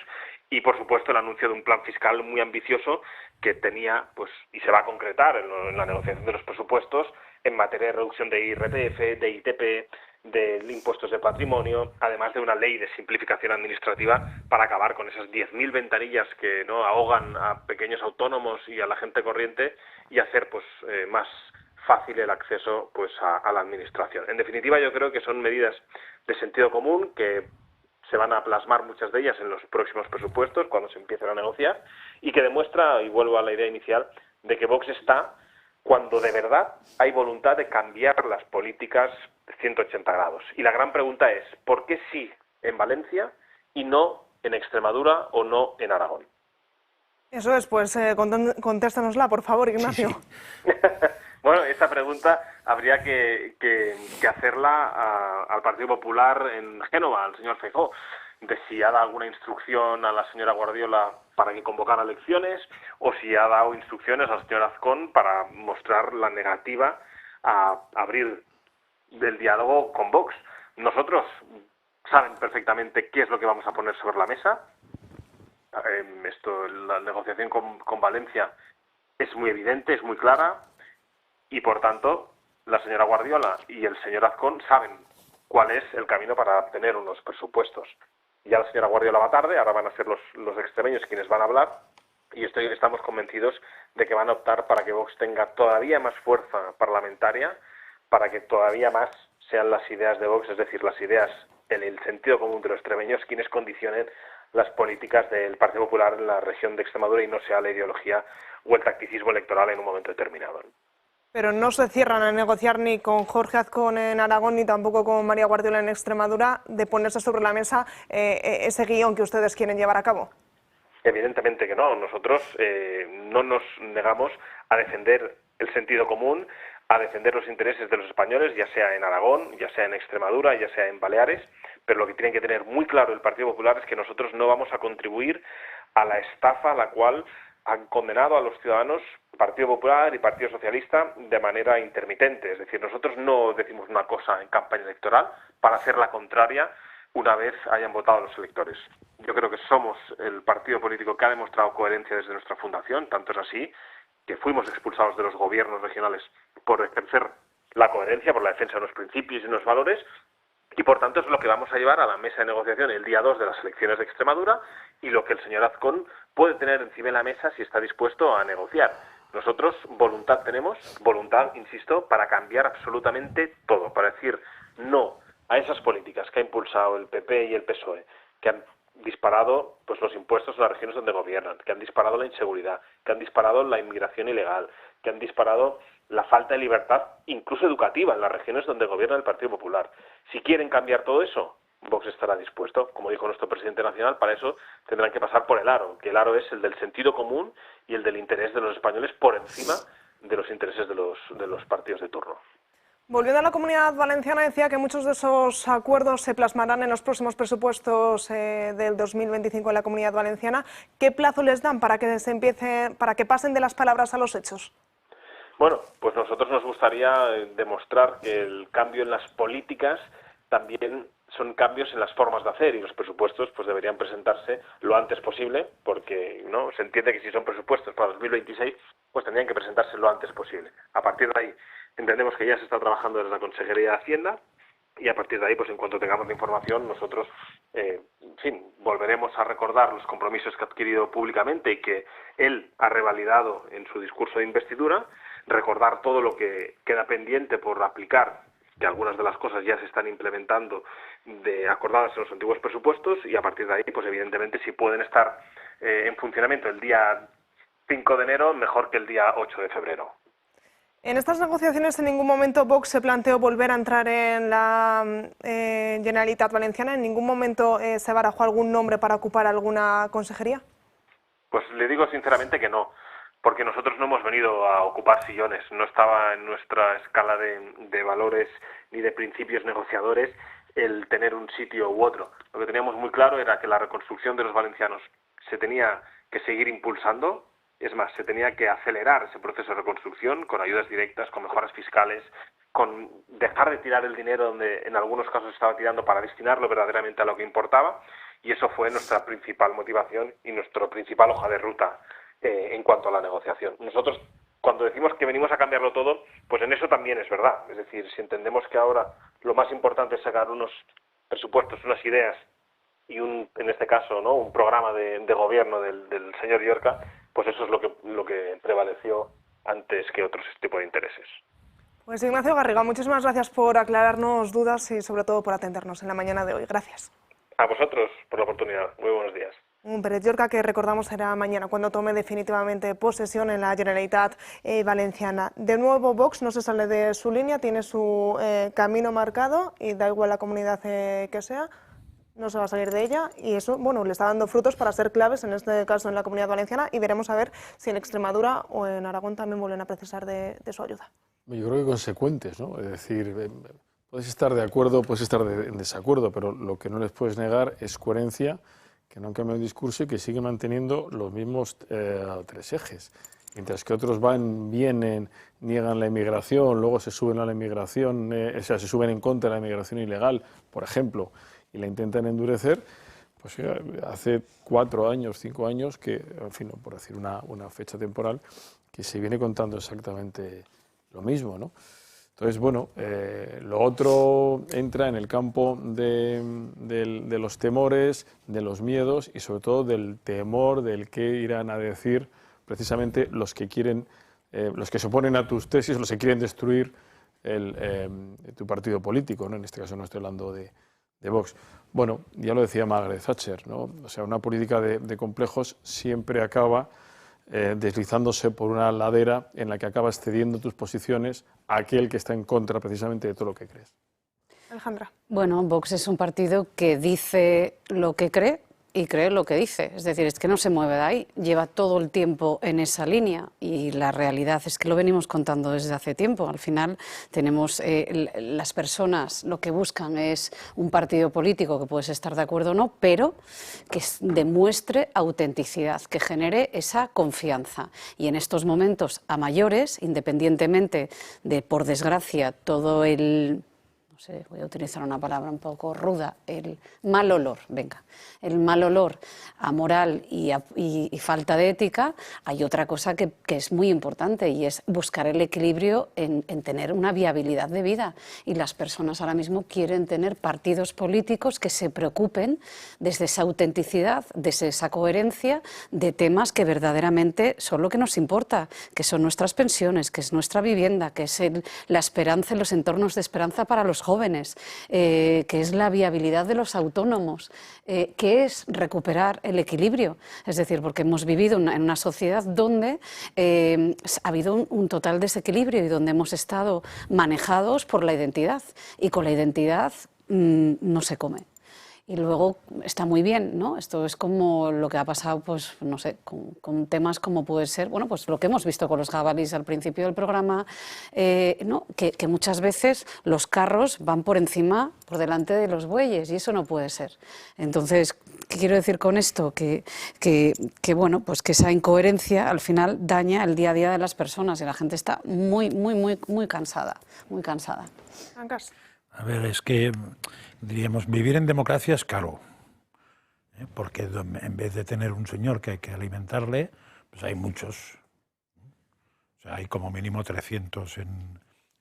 y por supuesto el anuncio de un plan fiscal muy ambicioso que tenía pues y se va a concretar en la negociación de los presupuestos en materia de reducción de IRPF, de ITP, de impuestos de patrimonio, además de una ley de simplificación administrativa para acabar con esas 10.000 ventanillas que no ahogan a pequeños autónomos y a la gente corriente, y hacer pues más fácil el acceso pues a la administración. En definitiva, yo creo que son medidas de sentido común que se van a plasmar muchas de ellas en los próximos presupuestos cuando se empiecen a negociar, y que demuestra, y vuelvo a la idea inicial, de que Vox está cuando de verdad hay voluntad de cambiar las políticas de 180 grados. Y la gran pregunta es, ¿por qué sí en Valencia y no en Extremadura o no en Aragón? Eso es, pues contéstanosla, por favor, Ignacio. Sí. Bueno, esta pregunta habría que hacerla al Partido Popular en Génova, al señor Feijóo, de si ha dado alguna instrucción a la señora Guardiola para que convocara elecciones, o si ha dado instrucciones al señor Azcón para mostrar la negativa a abrir el diálogo con Vox. Nosotros saben perfectamente qué es lo que vamos a poner sobre la mesa. La negociación con Valencia es muy evidente, es muy clara, y por tanto la señora Guardiola y el señor Azcón saben cuál es el camino para obtener unos presupuestos. Ya la señora Guardiola va tarde, ahora van a ser los extremeños quienes van a hablar, y estamos convencidos de que van a optar para que Vox tenga todavía más fuerza parlamentaria, para que todavía más sean las ideas de Vox, es decir, las ideas en el sentido común de los extremeños, quienes condicionen las políticas del Partido Popular en la región de Extremadura, y no sea la ideología o el tacticismo electoral en un momento determinado. Pero no se cierran a negociar ni con Jorge Azcón en Aragón ni tampoco con María Guardiola en Extremadura, de ponerse sobre la mesa ese guión que ustedes quieren llevar a cabo. Evidentemente que no. Nosotros no nos negamos a defender el sentido común, a defender los intereses de los españoles, ya sea en Aragón, ya sea en Extremadura, ya sea en Baleares, pero lo que tienen que tener muy claro el Partido Popular es que nosotros no vamos a contribuir a la estafa a la cual han condenado a los ciudadanos Partido Popular y Partido Socialista de manera intermitente. Es decir, nosotros no decimos una cosa en campaña electoral para hacer la contraria una vez hayan votado los electores. Yo creo que somos el partido político que ha demostrado coherencia desde nuestra fundación, tanto es así que fuimos expulsados de los gobiernos regionales por ejercer la coherencia, por la defensa de los principios y los valores, y por tanto es lo que vamos a llevar a la mesa de negociación el día 2 de las elecciones de Extremadura y lo que el señor Azcón puede tener encima de la mesa si está dispuesto a negociar. Nosotros voluntad tenemos, voluntad, insisto, para cambiar absolutamente todo, para decir no a esas políticas que ha impulsado el PP y el PSOE, que han disparado pues los impuestos en las regiones donde gobiernan, que han disparado la inseguridad, que han disparado la inmigración ilegal, que han disparado la falta de libertad, incluso educativa, en las regiones donde gobierna el Partido Popular. Si quieren cambiar todo eso, Vox estará dispuesto. Como dijo nuestro presidente nacional, para eso tendrán que pasar por el aro, que el aro es el del sentido común y el del interés de los españoles por encima de los intereses de los partidos de turno. Volviendo a la Comunidad Valenciana, decía que muchos de esos acuerdos se plasmarán en los próximos presupuestos del 2025 en la Comunidad Valenciana. ¿Qué plazo les dan para que pasen de las palabras a los hechos? Bueno, pues nosotros nos gustaría demostrar que el cambio en las políticas también son cambios en las formas de hacer, y los presupuestos pues deberían presentarse lo antes posible, porque no se entiende que si son presupuestos para 2026 pues tendrían que presentarse lo antes posible. A partir de ahí entendemos que ya se está trabajando desde la Consejería de Hacienda, y a partir de ahí, pues en cuanto tengamos la información, nosotros, en fin, volveremos a recordar los compromisos que ha adquirido públicamente y que él ha revalidado en su discurso de investidura, recordar todo lo que queda pendiente por aplicar, que algunas de las cosas ya se están implementando acordadas en los antiguos presupuestos, y a partir de ahí, pues evidentemente, si pueden estar en funcionamiento el día 5 de enero, mejor que el día 8 de febrero. En estas negociaciones en ningún momento Vox se planteó volver a entrar en la Generalitat Valenciana, en ningún momento se barajó algún nombre para ocupar alguna consejería. Pues le digo sinceramente que no, porque nosotros no hemos venido a ocupar sillones, no estaba en nuestra escala de valores ni de principios negociadores el tener un sitio u otro. Lo que teníamos muy claro era que la reconstrucción de los valencianos se tenía que seguir impulsando. Es más, se tenía que acelerar ese proceso de reconstrucción con ayudas directas, con mejoras fiscales, con dejar de tirar el dinero donde en algunos casos estaba tirando para destinarlo verdaderamente a lo que importaba, y eso fue nuestra principal motivación y nuestra principal hoja de ruta en cuanto a la negociación. Nosotros, cuando decimos que venimos a cambiarlo todo, pues en eso también es verdad. Es decir, si entendemos que ahora lo más importante es sacar unos presupuestos, unas ideas y en este caso, ¿no?, un programa de gobierno del señor Llorca, pues eso es lo que prevaleció antes que otros tipos de intereses. Pues Ignacio Garriga, muchísimas gracias por aclararnos dudas y sobre todo por atendernos en la mañana de hoy. Gracias. A vosotros por la oportunidad. Muy buenos días. Un Pérez Llorca que recordamos será mañana cuando tome definitivamente posesión en la Generalitat Valenciana. De nuevo Vox no se sale de su línea, tiene su camino marcado y da igual la comunidad que sea. No se va a salir de ella, y eso, bueno, le está dando frutos para ser claves, en este caso en la Comunidad Valenciana, y veremos a ver si en Extremadura o en Aragón también vuelven a precisar de su ayuda. Yo creo que consecuentes, ¿no? Es decir, puedes estar de acuerdo, puedes estar en desacuerdo, pero lo que no les puedes negar es coherencia, que no han cambiado el discurso y que siguen manteniendo los mismos tres ejes. Mientras que otros vienen, niegan la inmigración, luego se suben a la inmigración, se suben en contra de la inmigración ilegal, por ejemplo, y la intentan endurecer, pues hace 4 años, 5 años, que, en fin, por decir una fecha temporal, que se viene contando exactamente lo mismo, ¿no? Entonces, bueno, lo otro entra en el campo de los temores, de los miedos y sobre todo del temor del que irán a decir precisamente los que quieren, los que se oponen a tus tesis, los que quieren destruir tu partido político, ¿no? En este caso no estoy hablando de Vox. Bueno, ya lo decía Margaret Thatcher, ¿no? O sea, una política de complejos siempre acaba deslizándose por una ladera en la que acabas cediendo tus posiciones a aquel que está en contra precisamente de todo lo que crees. Alejandra. Bueno, Vox es un partido que dice lo que cree y cree lo que dice. Es decir, es que no se mueve de ahí, lleva todo el tiempo en esa línea y la realidad es que lo venimos contando desde hace tiempo. Al final tenemos las personas lo que buscan es un partido político que puedes estar de acuerdo o no, pero que demuestre autenticidad, que genere esa confianza. Y en estos momentos a mayores, independientemente de, por desgracia, todo el no sé, voy a utilizar una palabra un poco ruda, el mal olor, venga, el mal olor a moral y falta de ética, hay otra cosa que es muy importante y es buscar el equilibrio en tener una viabilidad de vida. Y las personas ahora mismo quieren tener partidos políticos que se preocupen desde esa autenticidad, desde esa coherencia de temas que verdaderamente son lo que nos importa, que son nuestras pensiones, que es nuestra vivienda, que es la esperanza, los entornos de esperanza para los jóvenes, que es la viabilidad de los autónomos, que es recuperar el equilibrio. Es decir, porque hemos vivido en una sociedad donde ha habido un total desequilibrio y donde hemos estado manejados por la identidad, y con la identidad no se come. Y luego está muy bien, ¿no? Esto es como lo que ha pasado, pues, no sé, con temas como puede ser, bueno, pues lo que hemos visto con los jabalíes al principio del programa, ¿no? Que muchas veces los carros van por delante de los bueyes, y eso no puede ser. Entonces, ¿qué quiero decir con esto? Que bueno, pues que esa incoherencia al final daña el día a día de las personas y la gente está muy cansada, muy cansada. Ancas. A ver, es que, diríamos, vivir en democracia es caro, porque en vez de tener un señor que hay que alimentarle, pues hay muchos. O sea, hay como mínimo 300 en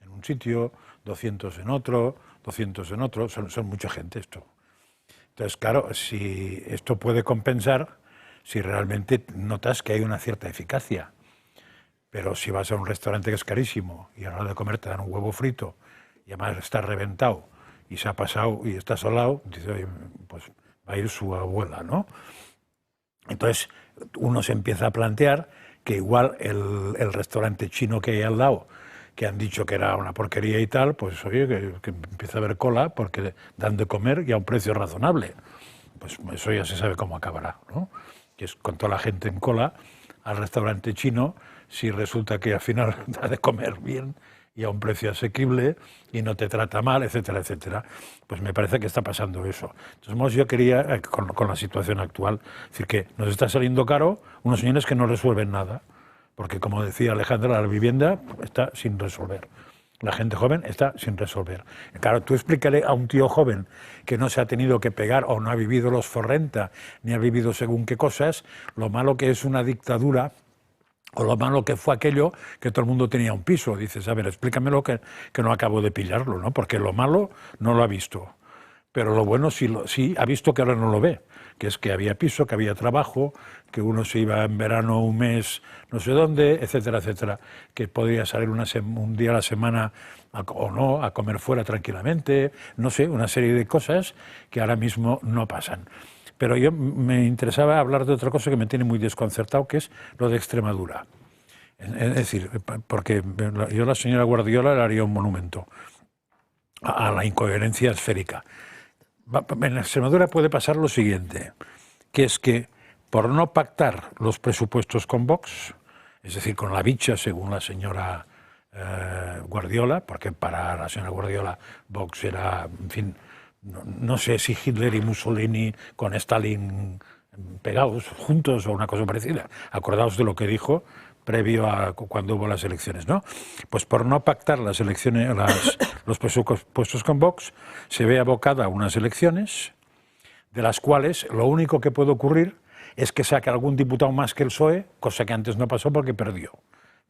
un sitio, 200 en otro, 200 en otro, son mucha gente esto. Entonces, claro, si esto puede compensar si realmente notas que hay una cierta eficacia. Pero si vas a un restaurante que es carísimo y a la hora de comer te dan un huevo frito y además está reventado y se ha pasado y está solado, dice, oye, pues va a ir su abuela, ¿no? Entonces uno se empieza a plantear que igual el restaurante chino que hay al lado, que han dicho que era una porquería y tal, pues oye, que empieza a haber cola porque dan de comer y a un precio razonable. Pues eso ya se sabe cómo acabará, ¿no? Que es con toda la gente en cola al restaurante chino, si resulta que al final da de comer bien y a un precio asequible y no te trata mal, etcétera, etcétera. Pues me parece que está pasando eso. Entonces yo quería, con la situación actual, decir que nos está saliendo caro unos señores que no resuelven nada, porque como decía Alejandra, la vivienda está sin resolver. La gente joven está sin resolver. Claro, tú explícale a un tío joven que no se ha tenido que pegar o no ha vivido los Forrenta, ni ha vivido según qué cosas, lo malo que es una dictadura, o lo malo que fue aquello que todo el mundo tenía un piso. Dices, a ver, explícamelo que no acabo de pillarlo, ¿no? Porque lo malo no lo ha visto. Pero lo bueno sí ha visto que ahora no lo ve, que es que había piso, que había trabajo, que uno se iba en verano un mes no sé dónde, etcétera, etcétera, que podía salir un día a la semana o no, a comer fuera tranquilamente, no sé, una serie de cosas que ahora mismo no pasan. Pero yo me interesaba hablar de otra cosa que me tiene muy desconcertado, que es lo de Extremadura. Es decir, porque yo a la señora Guardiola le haría un monumento a la incoherencia esférica. En Extremadura puede pasar lo siguiente, que es que por no pactar los presupuestos con Vox, es decir, con la bicha, según la señora Guardiola, porque para la señora Guardiola Vox era, en fin, no sé si Hitler y Mussolini con Stalin pegados juntos o una cosa parecida. Acordaos de lo que dijo previo a cuando hubo las elecciones, ¿no? Pues por no pactar las elecciones, los presupuestos con Vox, se ve abocada a unas elecciones de las cuales lo único que puede ocurrir es que saque algún diputado más que el PSOE, cosa que antes no pasó porque perdió.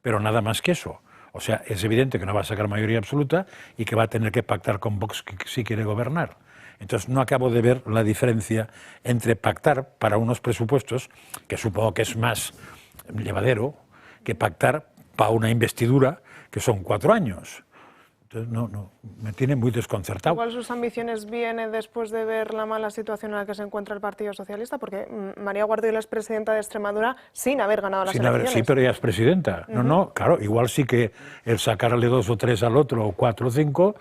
Pero nada más que eso. O sea, es evidente que no va a sacar mayoría absoluta y que va a tener que pactar con Vox si quiere gobernar. Entonces no acabo de ver la diferencia entre pactar para unos presupuestos, que supongo que es más llevadero, que pactar para una investidura que son 4 años. Entonces no, me tiene muy desconcertado. Igual sus ambiciones vienen después de ver la mala situación en la que se encuentra el Partido Socialista, porque María Guardiola es presidenta de Extremadura sin haber ganado las elecciones. Sí, pero ella es presidenta. No, claro, igual sí que el sacarle 2 o 3 al otro, o 4 o 5,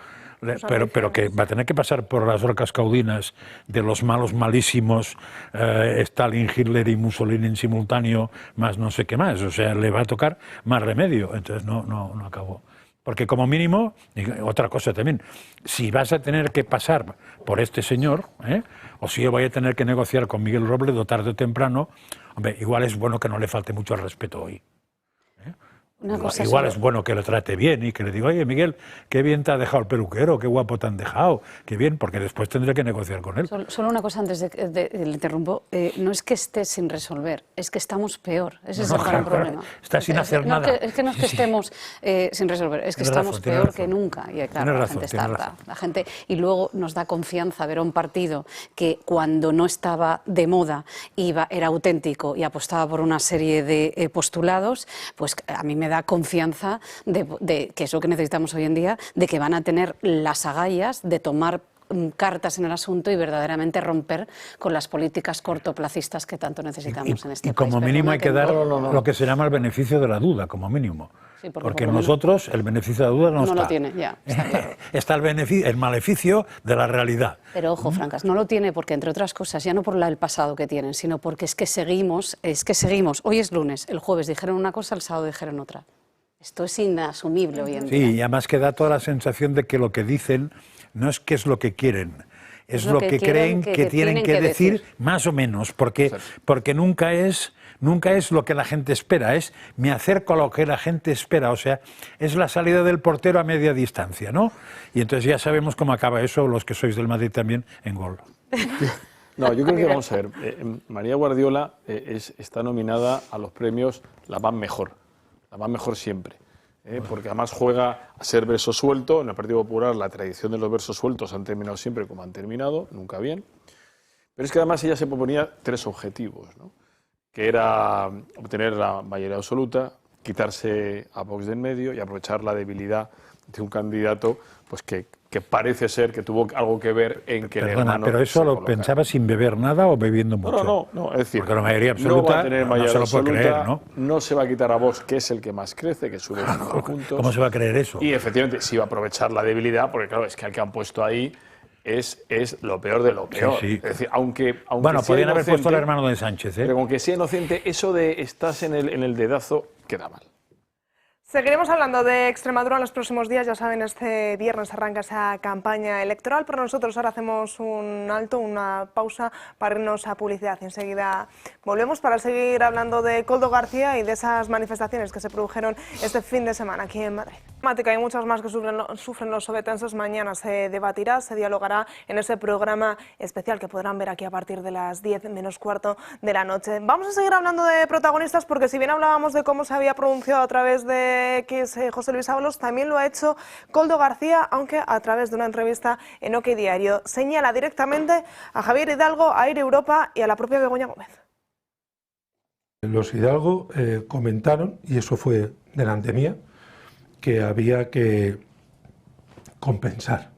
pero que va a tener que pasar por las orcas caudinas de los malos malísimos, Stalin, Hitler y Mussolini en simultáneo, más no sé qué más. O sea, le va a tocar más remedio. Entonces no acabó. Porque como mínimo, otra cosa también, si vas a tener que pasar por este señor, o si yo voy a tener que negociar con Miguel Robledo tarde o temprano, hombre, igual es bueno que no le falte mucho al respeto hoy. Igual es bueno que lo trate bien y que le diga, oye, Miguel, qué bien te ha dejado el peluquero, qué guapo te han dejado, qué bien, porque después tendré que negociar con él. Solo una cosa antes de le interrumpo. No es que esté sin resolver, es que estamos peor. Ese es el gran problema. Está sin hacer nada. Es que no es que estemos sin resolver, es que estamos peor que nunca. Y claro, la gente está harta. La gente, y luego nos da confianza ver a un partido que cuando no estaba de moda era auténtico y apostaba por una serie de postulados, pues a mí me da confianza de que es lo que necesitamos hoy en día, de que van a tener las agallas de tomar cartas en el asunto y verdaderamente romper con las políticas cortoplacistas que tanto necesitamos en este país. Y como mínimo hay que dar lo que se llama el beneficio de la duda, como mínimo. Sí, porque nosotros el beneficio de la duda no está. No lo tiene, ya, está claro. Está el maleficio de la realidad. Pero ojo, Francas, no lo tiene porque, entre otras cosas, ya no por el pasado que tienen, sino porque es que seguimos. Hoy es lunes, el jueves dijeron una cosa, el sábado dijeron otra. Esto es inasumible hoy en día. Sí, y además que da toda la sensación de que lo que dicen no es qué es lo que quieren, es lo que creen que tienen que decir, más o menos, porque nunca es lo que la gente espera, es me acerco a lo que la gente espera, o sea, es la salida del portero a media distancia, ¿no? Y entonces ya sabemos cómo acaba eso, los que sois del Madrid también, en gol. No, yo creo que vamos a ver, María Guardiola está nominada a los premios La Van Mejor siempre. Porque además juega a ser verso suelto. En el Partido Popular la tradición de los versos sueltos han terminado siempre como han terminado, nunca bien. Pero es que además ella se proponía 3 objetivos, ¿no? Que era obtener la mayoría absoluta, quitarse a Vox de en medio y aprovechar la debilidad de un candidato pues que parece ser que tuvo algo que ver en que el hermano... ¿Pero eso lo pensaba sin beber nada o bebiendo mucho? No, es decir, porque la mayoría absoluta no va a tener mayoría no se lo puede creer, ¿no? No se va a quitar a Vox, que es el que más crece, que sube 5 puntos. ¿Cómo se va a creer eso? Y efectivamente sí va a aprovechar la debilidad, porque claro, es que al que han puesto ahí es lo peor de lo peor. Sí. Es decir, aunque bueno, podrían haber puesto al hermano de Sánchez, ¿eh? Pero aunque sea inocente, eso de estás en el dedazo queda mal. Seguiremos hablando de Extremadura en los próximos días. Ya saben, este viernes arranca esa campaña electoral, pero nosotros ahora hacemos un alto, una pausa para irnos a publicidad. Y enseguida volvemos para seguir hablando de Koldo García y de esas manifestaciones que se produjeron este fin de semana aquí en Madrid. Hay muchas más que sufren los obetenses. Mañana se debatirá, se dialogará en ese programa especial que podrán ver aquí a partir de las 10 menos cuarto de la noche. Vamos a seguir hablando de protagonistas porque si bien hablábamos de cómo se había pronunciado a través de José Luis Ábalos, también lo ha hecho Koldo García, aunque a través de una entrevista en OK Diario. Señala directamente a Javier Hidalgo, a Air Europa y a la propia Begoña Gómez. Los Hidalgo comentaron, y eso fue delante mía, que había que compensar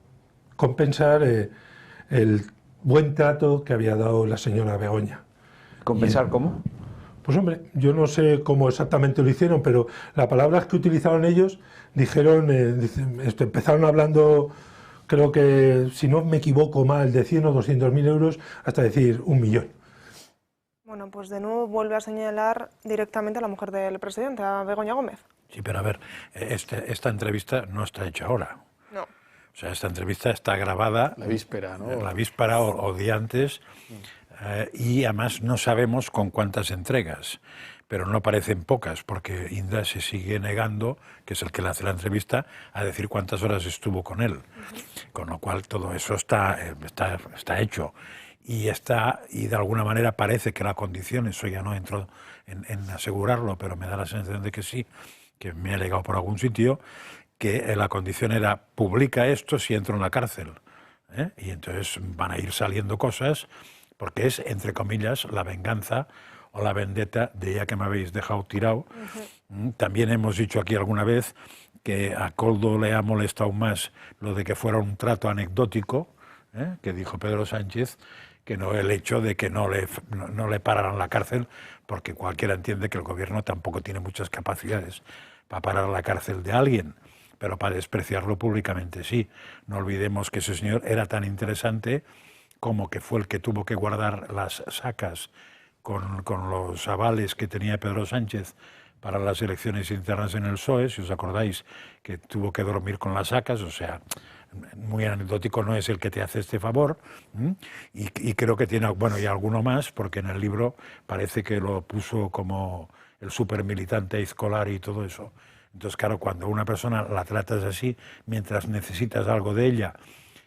el buen trato que había dado la señora Begoña. ¿Compensar cómo? Pues hombre, yo no sé cómo exactamente lo hicieron, pero las palabras que utilizaron ellos dijeron, empezaron hablando, creo que, si no me equivoco mal, de 100 o 200.000 euros, hasta decir 1 millón. Bueno, pues de nuevo vuelve a señalar directamente a la mujer del presidente, a Begoña Gómez. Sí, pero a ver, esta entrevista no está hecha ahora. No. O sea, esta entrevista está grabada... La víspera, ¿no? La víspera o día antes, y además no sabemos con cuántas entregas, pero no parecen pocas, porque Indra se sigue negando, que es el que le hace la entrevista, a decir cuántas horas estuvo con él. Con lo cual todo eso está hecho. Y de alguna manera parece que la condición, eso ya no entro en asegurarlo, pero me da la sensación de que sí, que me ha llegado por algún sitio, que la condición era publica esto si entro en la cárcel. Y entonces van a ir saliendo cosas, porque es, entre comillas, la venganza o la vendetta de ya que me habéis dejado tirado. También hemos dicho aquí alguna vez que a Koldo le ha molestado más lo de que fuera un trato anecdótico, que dijo Pedro Sánchez, que no el hecho de que no le pararan la cárcel, porque cualquiera entiende que el gobierno tampoco tiene muchas capacidades para parar la cárcel de alguien, pero para despreciarlo públicamente sí. No olvidemos que ese señor era tan interesante como que fue el que tuvo que guardar las sacas con los avales que tenía Pedro Sánchez para las elecciones internas en el PSOE, si os acordáis, que tuvo que dormir con las sacas, o sea, muy anecdótico no es el que te hace este favor, y creo que tiene, bueno, y alguno más, porque en el libro parece que lo puso como el supermilitante escolar y todo eso. Entonces, claro, cuando una persona la tratas así, mientras necesitas algo de ella,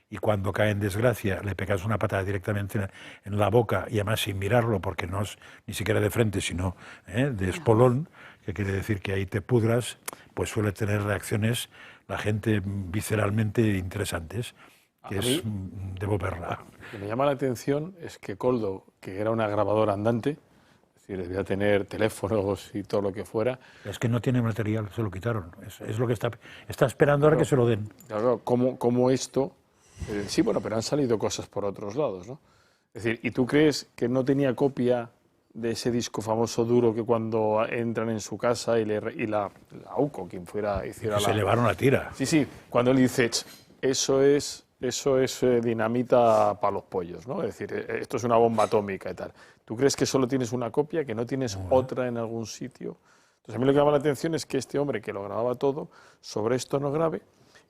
y cuando cae en desgracia le pegas una patada directamente en la boca, y además sin mirarlo, porque no es ni siquiera de frente, sino de espolón, que quiere decir que ahí te pudras, pues suele tener reacciones la gente visceralmente interesantes, que debo verla. Lo que me llama la atención es que Koldo, que era una grabadora andante, es decir, debía tener teléfonos y todo lo que fuera. Es que no tiene material, se lo quitaron. Es lo que está esperando ahora que se lo den. Claro, como esto... sí, bueno, pero han salido cosas por otros lados, ¿no? Es decir, ¿y tú crees que no tenía copia de ese disco famoso duro que cuando entran en su casa y la AUCO, quien fuera, hiciera se llevaron la tira? Sí, sí, cuando él dice, eso es dinamita para los pollos, ¿no? Es decir, esto es una bomba atómica y tal. ¿Tú crees que solo tienes una copia, que no tienes otra en algún sitio? Entonces a mí lo que llama la atención es que este hombre que lo grababa todo, sobre esto no grabe,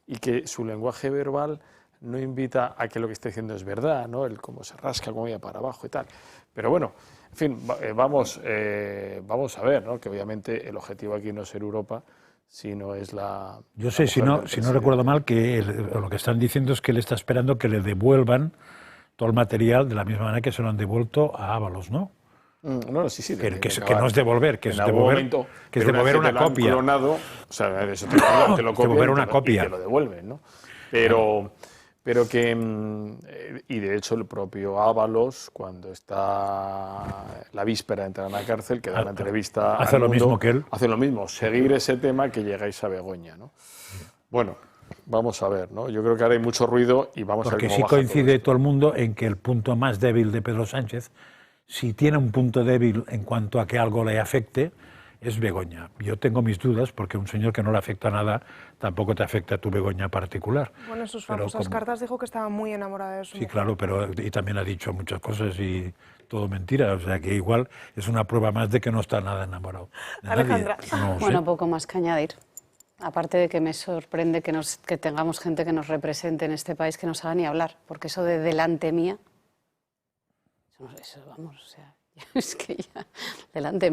y que su lenguaje verbal no invita a que lo que está diciendo es verdad, ¿no? El cómo se rasca, cómo va para abajo y tal. Pero bueno, en fin, vamos a ver, ¿no? Que obviamente el objetivo aquí no es ser Europa, sino es la... Yo sé, si no recuerdo mal, que lo que están diciendo es que él está esperando que le devuelvan todo el material de la misma manera que se lo han devuelto a Ábalos, ¿no? No, sí. Que no es devolver, que es devolver una copia. Clonado, o sea, eso te lo copian devolver una copia. Y te lo devuelven, ¿no? Pero que, y de hecho el propio Ábalos, cuando está la víspera de entrar a la cárcel, que da una entrevista hace lo mismo que él. Hace lo mismo, seguir ese tema que llegáis a Begoña, ¿no? Bueno, vamos a ver, ¿no? Yo creo que ahora hay mucho ruido y vamos a ver cómo baja. Porque sí coincide todo el mundo en que el punto más débil de Pedro Sánchez, si tiene un punto débil en cuanto a que algo le afecte, es Begoña. Yo tengo mis dudas, porque un señor que no le afecta nada tampoco te afecta a tu Begoña particular. Bueno, en sus famosas cartas dijo que estaba muy enamorada de su mujer. Sí, claro, pero y también ha dicho muchas cosas y todo mentira. O sea que igual es una prueba más de que no está nada enamorado de Alejandra. nadie. No bueno, sé. poco más que añadir. Aparte de que me sorprende que tengamos gente que nos represente en este país que no sabe ni hablar, porque eso de delante mía, eso vamos, o sea... Es que ya, delante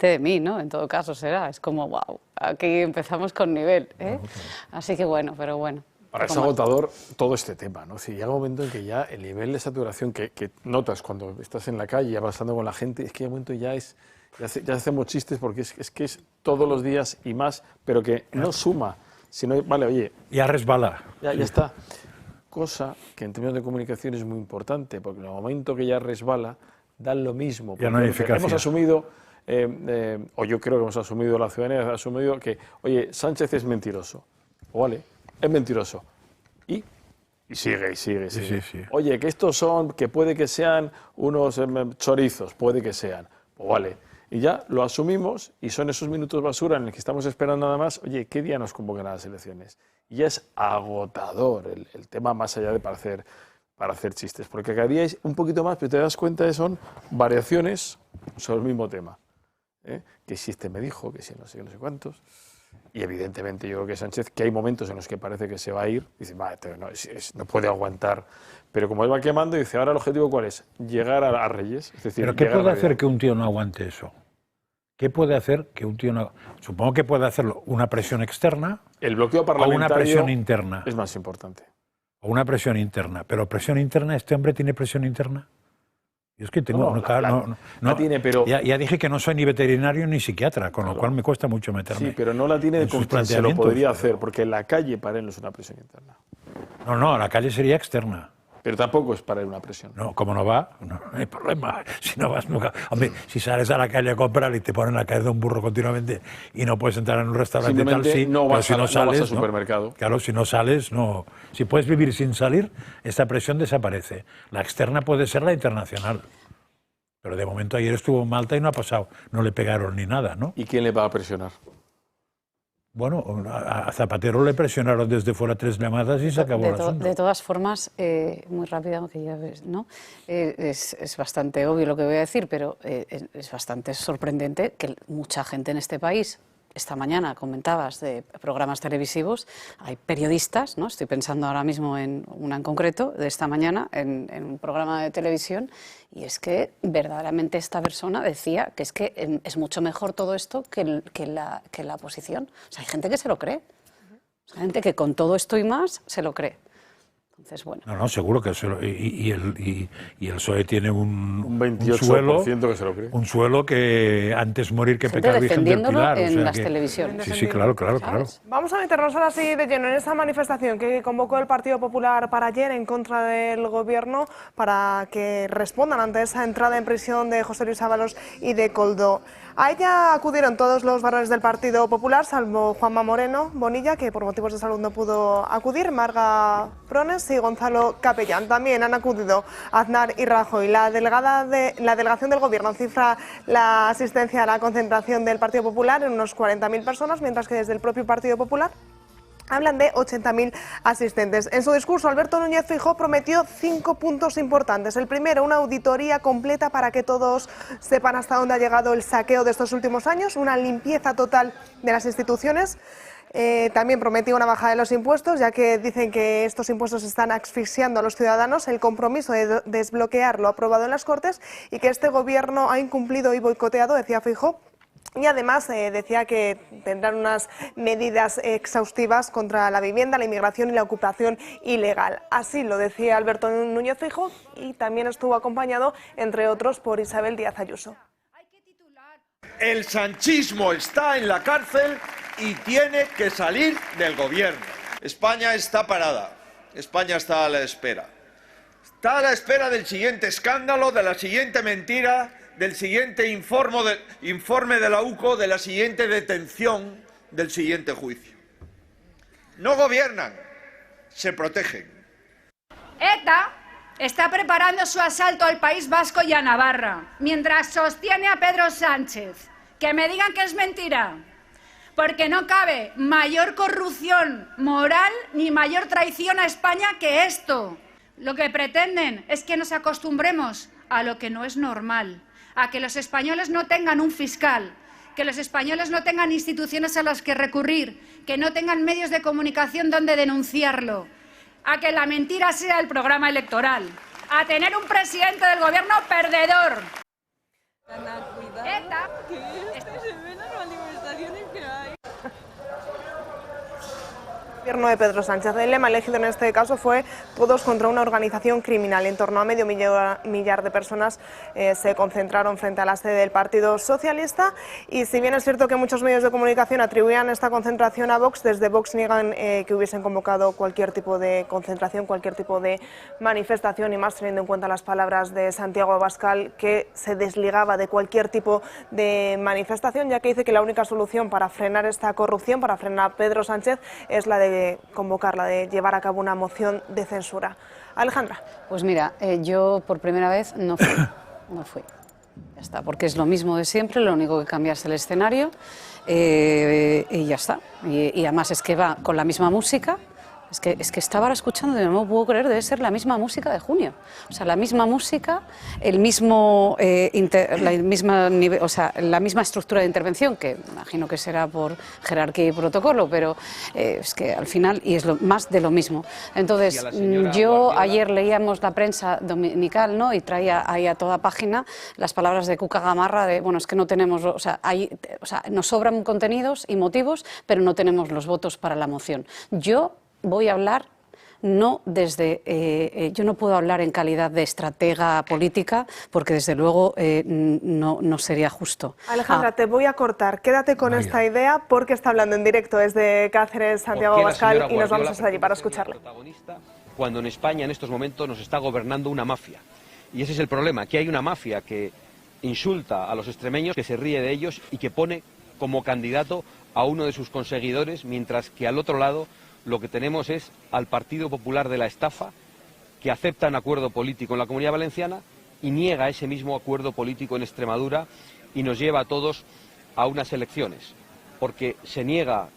de mí, ¿no? En todo caso será, es como, wow, aquí empezamos con nivel, ¿eh? Así que bueno, pero bueno. Ahora es agotador todo este tema, ¿no? Si llega un momento en que ya el nivel de saturación que notas cuando estás en la calle, avanzando con la gente, es que llega un momento ya hacemos chistes porque es que es todos los días y más, pero que no suma, sino, vale, oye... Ya resbala. Ya está. Cosa que en términos de comunicación es muy importante, porque en el momento que ya resbala, dan lo mismo. Ya no hay eficacia. Hemos asumido, o yo creo que hemos asumido, la ciudadanía ha asumido que, oye, Sánchez es mentiroso. O vale, es mentiroso. Y sigue. Sí. Oye, que estos son, que puede que sean unos chorizos, puede que sean. O vale. Y ya lo asumimos y son esos minutos basura en los que estamos esperando nada más. Oye, ¿qué día nos convocan a las elecciones? Y ya es agotador el tema, más allá de para hacer chistes, porque cada día es un poquito más, pero te das cuenta de son variaciones sobre el mismo tema. Que si este me dijo, que si no sé cuántos. Y evidentemente yo creo que Sánchez, que hay momentos en los que parece que se va a ir, dice, no puede aguantar. Pero como él va quemando, dice, ahora el objetivo ¿cuál es? Llegar a Reyes. Es decir, ¿pero qué puede hacer que un tío no aguante eso? ¿Qué puede hacer que un tío no...? Supongo que puede hacerlo una presión externa el bloqueo parlamentario o una presión interna. Es más importante. O una presión interna. Pero presión interna, ¿este hombre tiene presión interna? Yo es que tengo... No tiene, pero... Ya dije que no soy ni veterinario ni psiquiatra, con lo cual me cuesta mucho meterme. Sí, pero no la tiene con quien se lo podría hacer, porque en la calle para él no es una presión interna. No, la calle sería externa. Pero tampoco es para él una presión. No, como no va, no hay problema. Si no vas nunca... Hombre, si sales a la calle a comprar y te ponen a caer de un burro continuamente y no puedes entrar en un restaurante tal, sí, no vas, pero si no sales, al supermercado. Claro, si no sales, no... Si puedes vivir sin salir, esta presión desaparece. La externa puede ser la internacional. Pero de momento ayer estuvo en Malta y no ha pasado. No le pegaron ni nada, ¿no? ¿Y quién le va a presionar? Bueno, a Zapatero le presionaron desde fuera 3 llamadas y se acabó el asunto. De todas formas, muy rápido, que ya ves, ¿no? Es bastante obvio lo que voy a decir, pero es bastante sorprendente que mucha gente en este país, esta mañana comentabas de programas televisivos, hay periodistas, ¿no? Estoy pensando ahora mismo en una en concreto, de esta mañana, en un programa de televisión, y es que verdaderamente esta persona decía que es que es mucho mejor todo esto que la oposición. O sea, hay gente que se lo cree. Hay gente que con todo esto y más se lo cree. Entonces, bueno. No, seguro que el PSOE tiene un 28% suelo, que se lo cree. un suelo que antes morir que Gente pecar Virgen del defendiéndolo Pilar. en las televisiones. Sí, claro. Vamos a meternos ahora sí de lleno en esa manifestación que convocó el Partido Popular para ayer en contra del Gobierno para que respondan ante esa entrada en prisión de José Luis Ábalos y de Koldo. A ella acudieron todos los varones del Partido Popular, salvo Juanma Moreno Bonilla, que por motivos de salud no pudo acudir, Marga Prones y Gonzalo Capellán. También han acudido Aznar y Rajoy. La delegación del Gobierno cifra la asistencia a la concentración del Partido Popular en unos 40.000 personas, mientras que desde el propio Partido Popular hablan de 80.000 asistentes. En su discurso, Alberto Núñez Feijóo prometió 5 puntos importantes. El primero, una auditoría completa para que todos sepan hasta dónde ha llegado el saqueo de estos últimos años, una limpieza total de las instituciones. También prometió una bajada de los impuestos, ya que dicen que estos impuestos están asfixiando a los ciudadanos, el compromiso de desbloquear lo aprobado en las Cortes y que este Gobierno ha incumplido y boicoteado, decía Feijóo. Y además decía que tendrán unas medidas exhaustivas contra la vivienda, la inmigración y la ocupación ilegal. Así lo decía Alberto Núñez Feijóo y también estuvo acompañado, entre otros, por Isabel Díaz Ayuso. El sanchismo está en la cárcel y tiene que salir del gobierno. España está parada, España está a la espera. Está a la espera del siguiente escándalo, de la siguiente mentira, del siguiente informe de la UCO, de la siguiente detención, del siguiente juicio. No gobiernan, se protegen. ETA está preparando su asalto al País Vasco y a Navarra, mientras sostiene a Pedro Sánchez. Que me digan que es mentira, porque no cabe mayor corrupción moral ni mayor traición a España que esto. Lo que pretenden es que nos acostumbremos a lo que no es normal, a que los españoles no tengan un fiscal, que los españoles no tengan instituciones a las que recurrir, que no tengan medios de comunicación donde denunciarlo, a que la mentira sea el programa electoral, a tener un presidente del gobierno perdedor. ETA. El gobierno de Pedro Sánchez. El lema elegido en este caso fue todos contra una organización criminal. En torno a medio millar de personas se concentraron frente a la sede del Partido Socialista y si bien es cierto que muchos medios de comunicación atribuían esta concentración a Vox, desde Vox niegan que hubiesen convocado cualquier tipo de concentración, cualquier tipo de manifestación y más teniendo en cuenta las palabras de Santiago Abascal, que se desligaba de cualquier tipo de manifestación, ya que dice que la única solución para frenar esta corrupción, para frenar a Pedro Sánchez, es la de convocarla, de llevar a cabo una moción de censura. Alejandra. Pues mira, yo por primera vez no fui. Ya está, porque es lo mismo de siempre, lo único que cambia es el escenario y ya está. Y además es que va con la misma música. Es que estaba ahora escuchando y no puedo creer, debe ser la misma música de junio. O sea, la misma música, el mismo, la misma estructura de intervención, que imagino que será por jerarquía y protocolo, pero es que al final, y es más de lo mismo. Entonces, yo ayer leíamos la prensa dominical, ¿no? Y traía ahí a toda página las palabras de Cuca Gamarra de, bueno, es que no tenemos, nos sobran contenidos y motivos, pero no tenemos los votos para la moción. Yo voy a hablar no desde, yo no puedo hablar en calidad de estratega política porque desde luego no sería justo. Alejandra, te voy a cortar, quédate con esta idea porque está hablando en directo desde Cáceres Santiago Abascal y nos vamos hasta allí para escucharle. Cuando en España en estos momentos nos está gobernando una mafia y ese es el problema, que hay una mafia que insulta a los extremeños, que se ríe de ellos y que pone como candidato a uno de sus conseguidores, mientras que al otro lado lo que tenemos es al Partido Popular de la estafa, que acepta un acuerdo político en la Comunidad Valenciana y niega ese mismo acuerdo político en Extremadura y nos lleva a todos a unas elecciones, porque se niega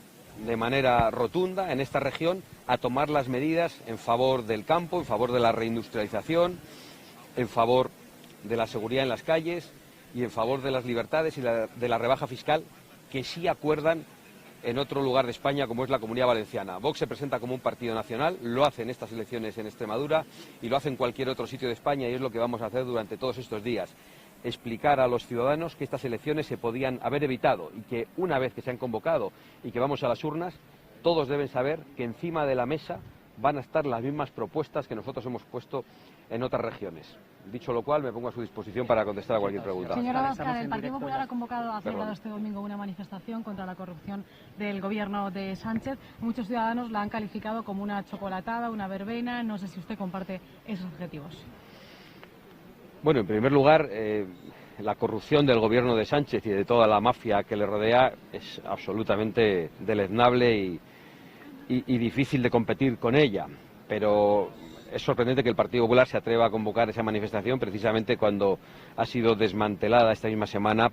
de manera rotunda en esta región a tomar las medidas en favor del campo, en favor de la reindustrialización, en favor de la seguridad en las calles y en favor de las libertades y de la rebaja fiscal que sí acuerdan en otro lugar de España, como es la Comunidad Valenciana. Vox se presenta como un partido nacional, lo hace en estas elecciones en Extremadura y lo hace en cualquier otro sitio de España, y es lo que vamos a hacer durante todos estos días. Explicar a los ciudadanos que estas elecciones se podían haber evitado y que una vez que se han convocado y que vamos a las urnas, todos deben saber que encima de la mesa van a estar las mismas propuestas que nosotros hemos puesto en otras regiones. Dicho lo cual, me pongo a su disposición para contestar a cualquier pregunta. Señora Abascal, el Partido Popular ha convocado, ha celebrado este domingo una manifestación contra la corrupción del gobierno de Sánchez. Muchos ciudadanos la han calificado como una chocolatada, una verbena. No sé si usted comparte esos objetivos. Bueno, en primer lugar, la corrupción del gobierno de Sánchez y de toda la mafia que le rodea es absolutamente deleznable y difícil de competir con ella, pero es sorprendente que el Partido Popular se atreva a convocar esa manifestación precisamente cuando ha sido desmantelada esta misma semana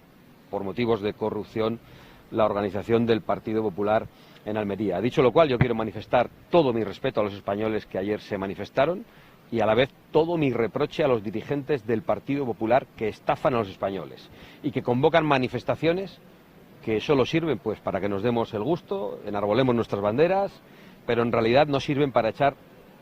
por motivos de corrupción la organización del Partido Popular en Almería. Dicho lo cual, yo quiero manifestar todo mi respeto a los españoles que ayer se manifestaron y a la vez todo mi reproche a los dirigentes del Partido Popular que estafan a los españoles y que convocan manifestaciones que solo sirven pues para que nos demos el gusto, enarbolemos nuestras banderas, pero en realidad no sirven para echar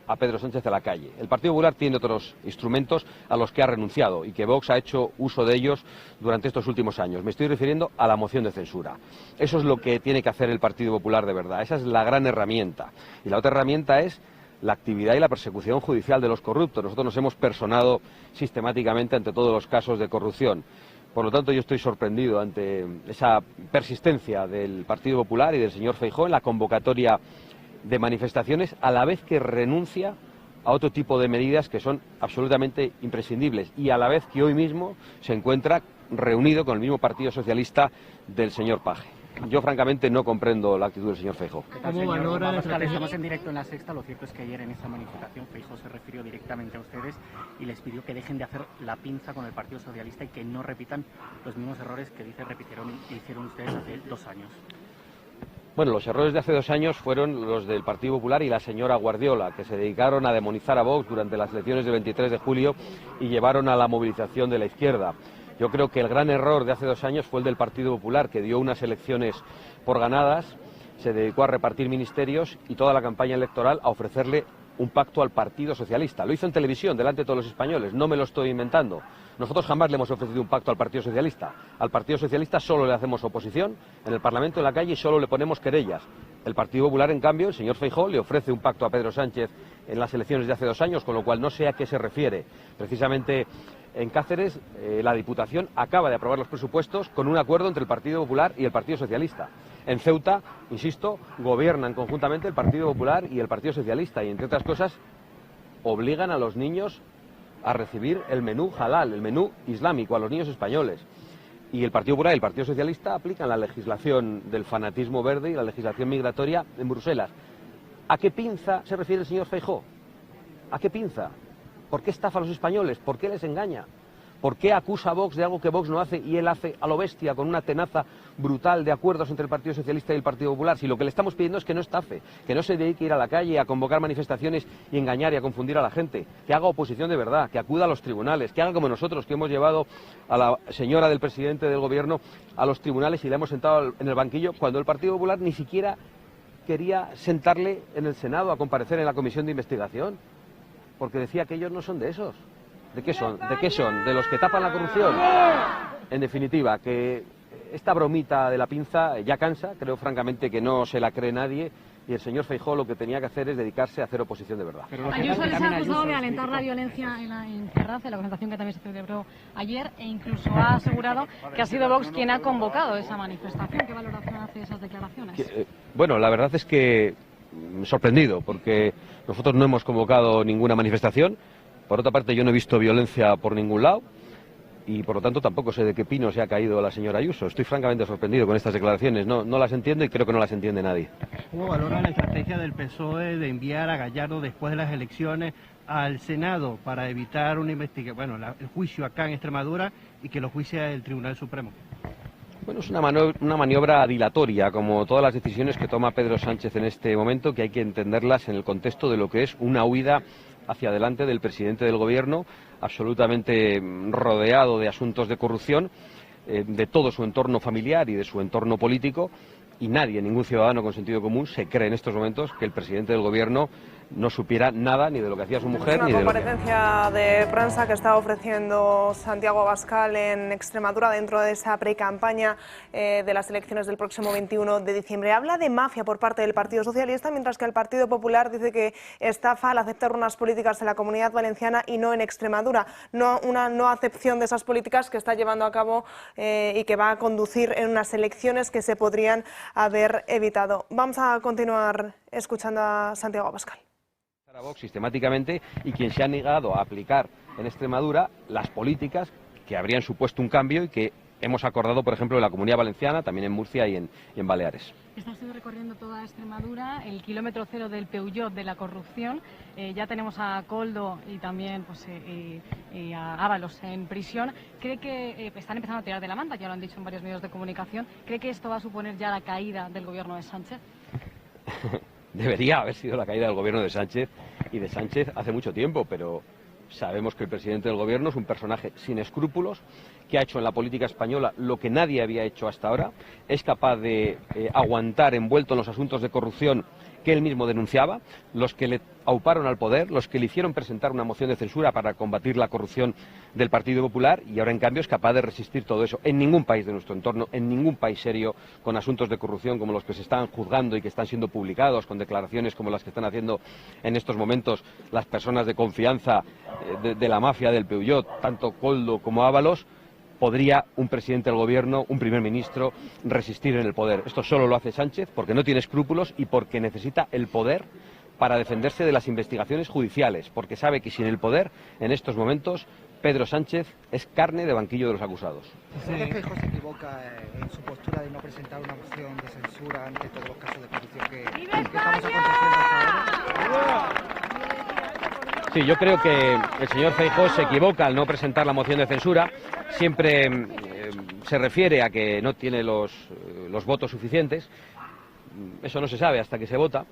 a Pedro Sánchez a la calle. El Partido Popular tiene otros instrumentos a los que ha renunciado y que Vox ha hecho uso de ellos durante estos últimos años. Me estoy refiriendo a la moción de censura. Eso es lo que tiene que hacer el Partido Popular de verdad. Esa es la gran herramienta. Y la otra herramienta es la actividad y la persecución judicial de los corruptos. Nosotros nos hemos personado sistemáticamente ante todos los casos de corrupción. Por lo tanto, yo estoy sorprendido ante esa persistencia del Partido Popular y del señor Feijóo en la convocatoria de manifestaciones, a la vez que renuncia a otro tipo de medidas que son absolutamente imprescindibles y a la vez que hoy mismo se encuentra reunido con el mismo Partido Socialista del señor Paje. Yo francamente no comprendo la actitud del señor Feijóo. ¿Cómo valora la estrategia? Estamos en directo en La Sexta. Lo cierto es que ayer en esta manifestación Feijóo se refirió directamente a ustedes y les pidió que dejen de hacer la pinza con el Partido Socialista y que no repitan los mismos errores que hicieron ustedes hace 2 años. Bueno, los errores de hace 2 años fueron los del Partido Popular y la señora Guardiola, que se dedicaron a demonizar a Vox durante las elecciones del 23 de julio y llevaron a la movilización de la izquierda. Yo creo que el gran error de hace 2 años fue el del Partido Popular, que dio unas elecciones por ganadas, se dedicó a repartir ministerios y toda la campaña electoral a ofrecerle un pacto al Partido Socialista. Lo hizo en televisión, delante de todos los españoles, no me lo estoy inventando. Nosotros jamás le hemos ofrecido un pacto al Partido Socialista. Al Partido Socialista solo le hacemos oposición, en el Parlamento, en la calle, y solo le ponemos querellas. El Partido Popular, en cambio, el señor Feijóo le ofrece un pacto a Pedro Sánchez en las elecciones de hace 2 años, con lo cual no sé a qué se refiere. Precisamente en Cáceres, la Diputación acaba de aprobar los presupuestos con un acuerdo entre el Partido Popular y el Partido Socialista. En Ceuta, insisto, gobiernan conjuntamente el Partido Popular y el Partido Socialista y, entre otras cosas, obligan a los niños a recibir el menú halal, el menú islámico, a los niños españoles. Y el Partido Popular y el Partido Socialista aplican la legislación del fanatismo verde y la legislación migratoria en Bruselas. ¿A qué pinza se refiere el señor Feijóo? ¿A qué pinza? ¿Por qué estafa a los españoles? ¿Por qué les engaña? ¿Por qué acusa a Vox de algo que Vox no hace y él hace a lo bestia con una tenaza brutal de acuerdos entre el Partido Socialista y el Partido Popular? Si lo que le estamos pidiendo es que no estafe, que no se dedique a ir a la calle a convocar manifestaciones y engañar y a confundir a la gente, que haga oposición de verdad, que acuda a los tribunales, que haga como nosotros, que hemos llevado a la señora del presidente del gobierno a los tribunales y le hemos sentado en el banquillo cuando el Partido Popular ni siquiera quería sentarle en el Senado a comparecer en la comisión de investigación, porque decía que ellos no son de esos. ¿De qué son? ¿De qué son? ¿De los que tapan la corrupción? En definitiva, que esta bromita de la pinza ya cansa, creo francamente que no se la cree nadie, y el señor Feijóo lo que tenía que hacer es dedicarse a hacer oposición de verdad. Ayuso les ha acusado de alentar la violencia en Ferraz, en la concentración que también se celebró ayer, e incluso ha asegurado que ha sido Vox quien ha convocado esa manifestación. ¿Qué valoración hace esas declaraciones? Bueno, la verdad es que sorprendido, porque nosotros no hemos convocado ninguna manifestación. Por otra parte, yo no he visto violencia por ningún lado y, por lo tanto, tampoco sé de qué pino se ha caído la señora Ayuso. Estoy francamente sorprendido con estas declaraciones. No las entiendo y creo que no las entiende nadie. ¿Cómo valora la estrategia del PSOE de enviar a Gallardo después de las elecciones al Senado para evitar una investigación, el juicio acá en Extremadura y que lo juicie el Tribunal Supremo? Bueno, es una maniobra dilatoria, como todas las decisiones que toma Pedro Sánchez en este momento, que hay que entenderlas en el contexto de lo que es una huida hacia adelante del presidente del gobierno, absolutamente rodeado de asuntos de corrupción, de todo su entorno familiar y de su entorno político, y nadie, ningún ciudadano con sentido común, se cree en estos momentos que el presidente del gobierno no supiera nada ni de lo que hacía su mujer ni de lo que... Una comparecencia de prensa que está ofreciendo Santiago Abascal en Extremadura dentro de esa pre-campaña de las elecciones del próximo 21 de diciembre. Habla de mafia por parte del Partido Socialista, mientras que el Partido Popular dice que estafa al aceptar unas políticas en la Comunidad Valenciana y no en Extremadura. Una no acepción de esas políticas que está llevando a cabo y que va a conducir en unas elecciones que se podrían haber evitado. Vamos a continuar escuchando a Santiago Abascal. A Vox sistemáticamente, y quien se ha negado a aplicar en Extremadura las políticas que habrían supuesto un cambio y que hemos acordado, por ejemplo, en la Comunidad Valenciana, también en Murcia y en Baleares. Está usted recorriendo toda Extremadura, el kilómetro cero del Peugeot de la corrupción. Ya tenemos a Koldo y también pues, a Ábalos en prisión. ¿Cree que están empezando a tirar de la manta? Ya lo han dicho en varios medios de comunicación. ¿Cree que esto va a suponer ya la caída del gobierno de Sánchez? Debería haber sido la caída del gobierno de Sánchez y de Sánchez hace mucho tiempo, pero sabemos que el presidente del gobierno es un personaje sin escrúpulos, que ha hecho en la política española lo que nadie había hecho hasta ahora, es capaz de aguantar envuelto en los asuntos de corrupción que él mismo denunciaba, los que le auparon al poder, los que le hicieron presentar una moción de censura para combatir la corrupción del Partido Popular, y ahora en cambio es capaz de resistir todo eso. En ningún país de nuestro entorno, en ningún país serio con asuntos de corrupción como los que se están juzgando y que están siendo publicados, con declaraciones como las que están haciendo en estos momentos las personas de confianza de la mafia del Peugeot, tanto Koldo como Ábalos, podría un presidente del gobierno, un primer ministro, resistir en el poder. Esto solo lo hace Sánchez porque no tiene escrúpulos y porque necesita el poder para defenderse de las investigaciones judiciales, porque sabe que sin el poder, en estos momentos, Pedro Sánchez es carne de banquillo de los acusados. ¿Cree que Feijóo se equivoca en su postura de no presentar una moción de censura ante todos los casos de corrupción que estamos aconteciendo hasta ahora? Sí, yo creo que el señor Feijóo se equivoca al no presentar la moción de censura. Siempre se refiere a que no tiene los votos suficientes. Eso no se sabe hasta que se vota,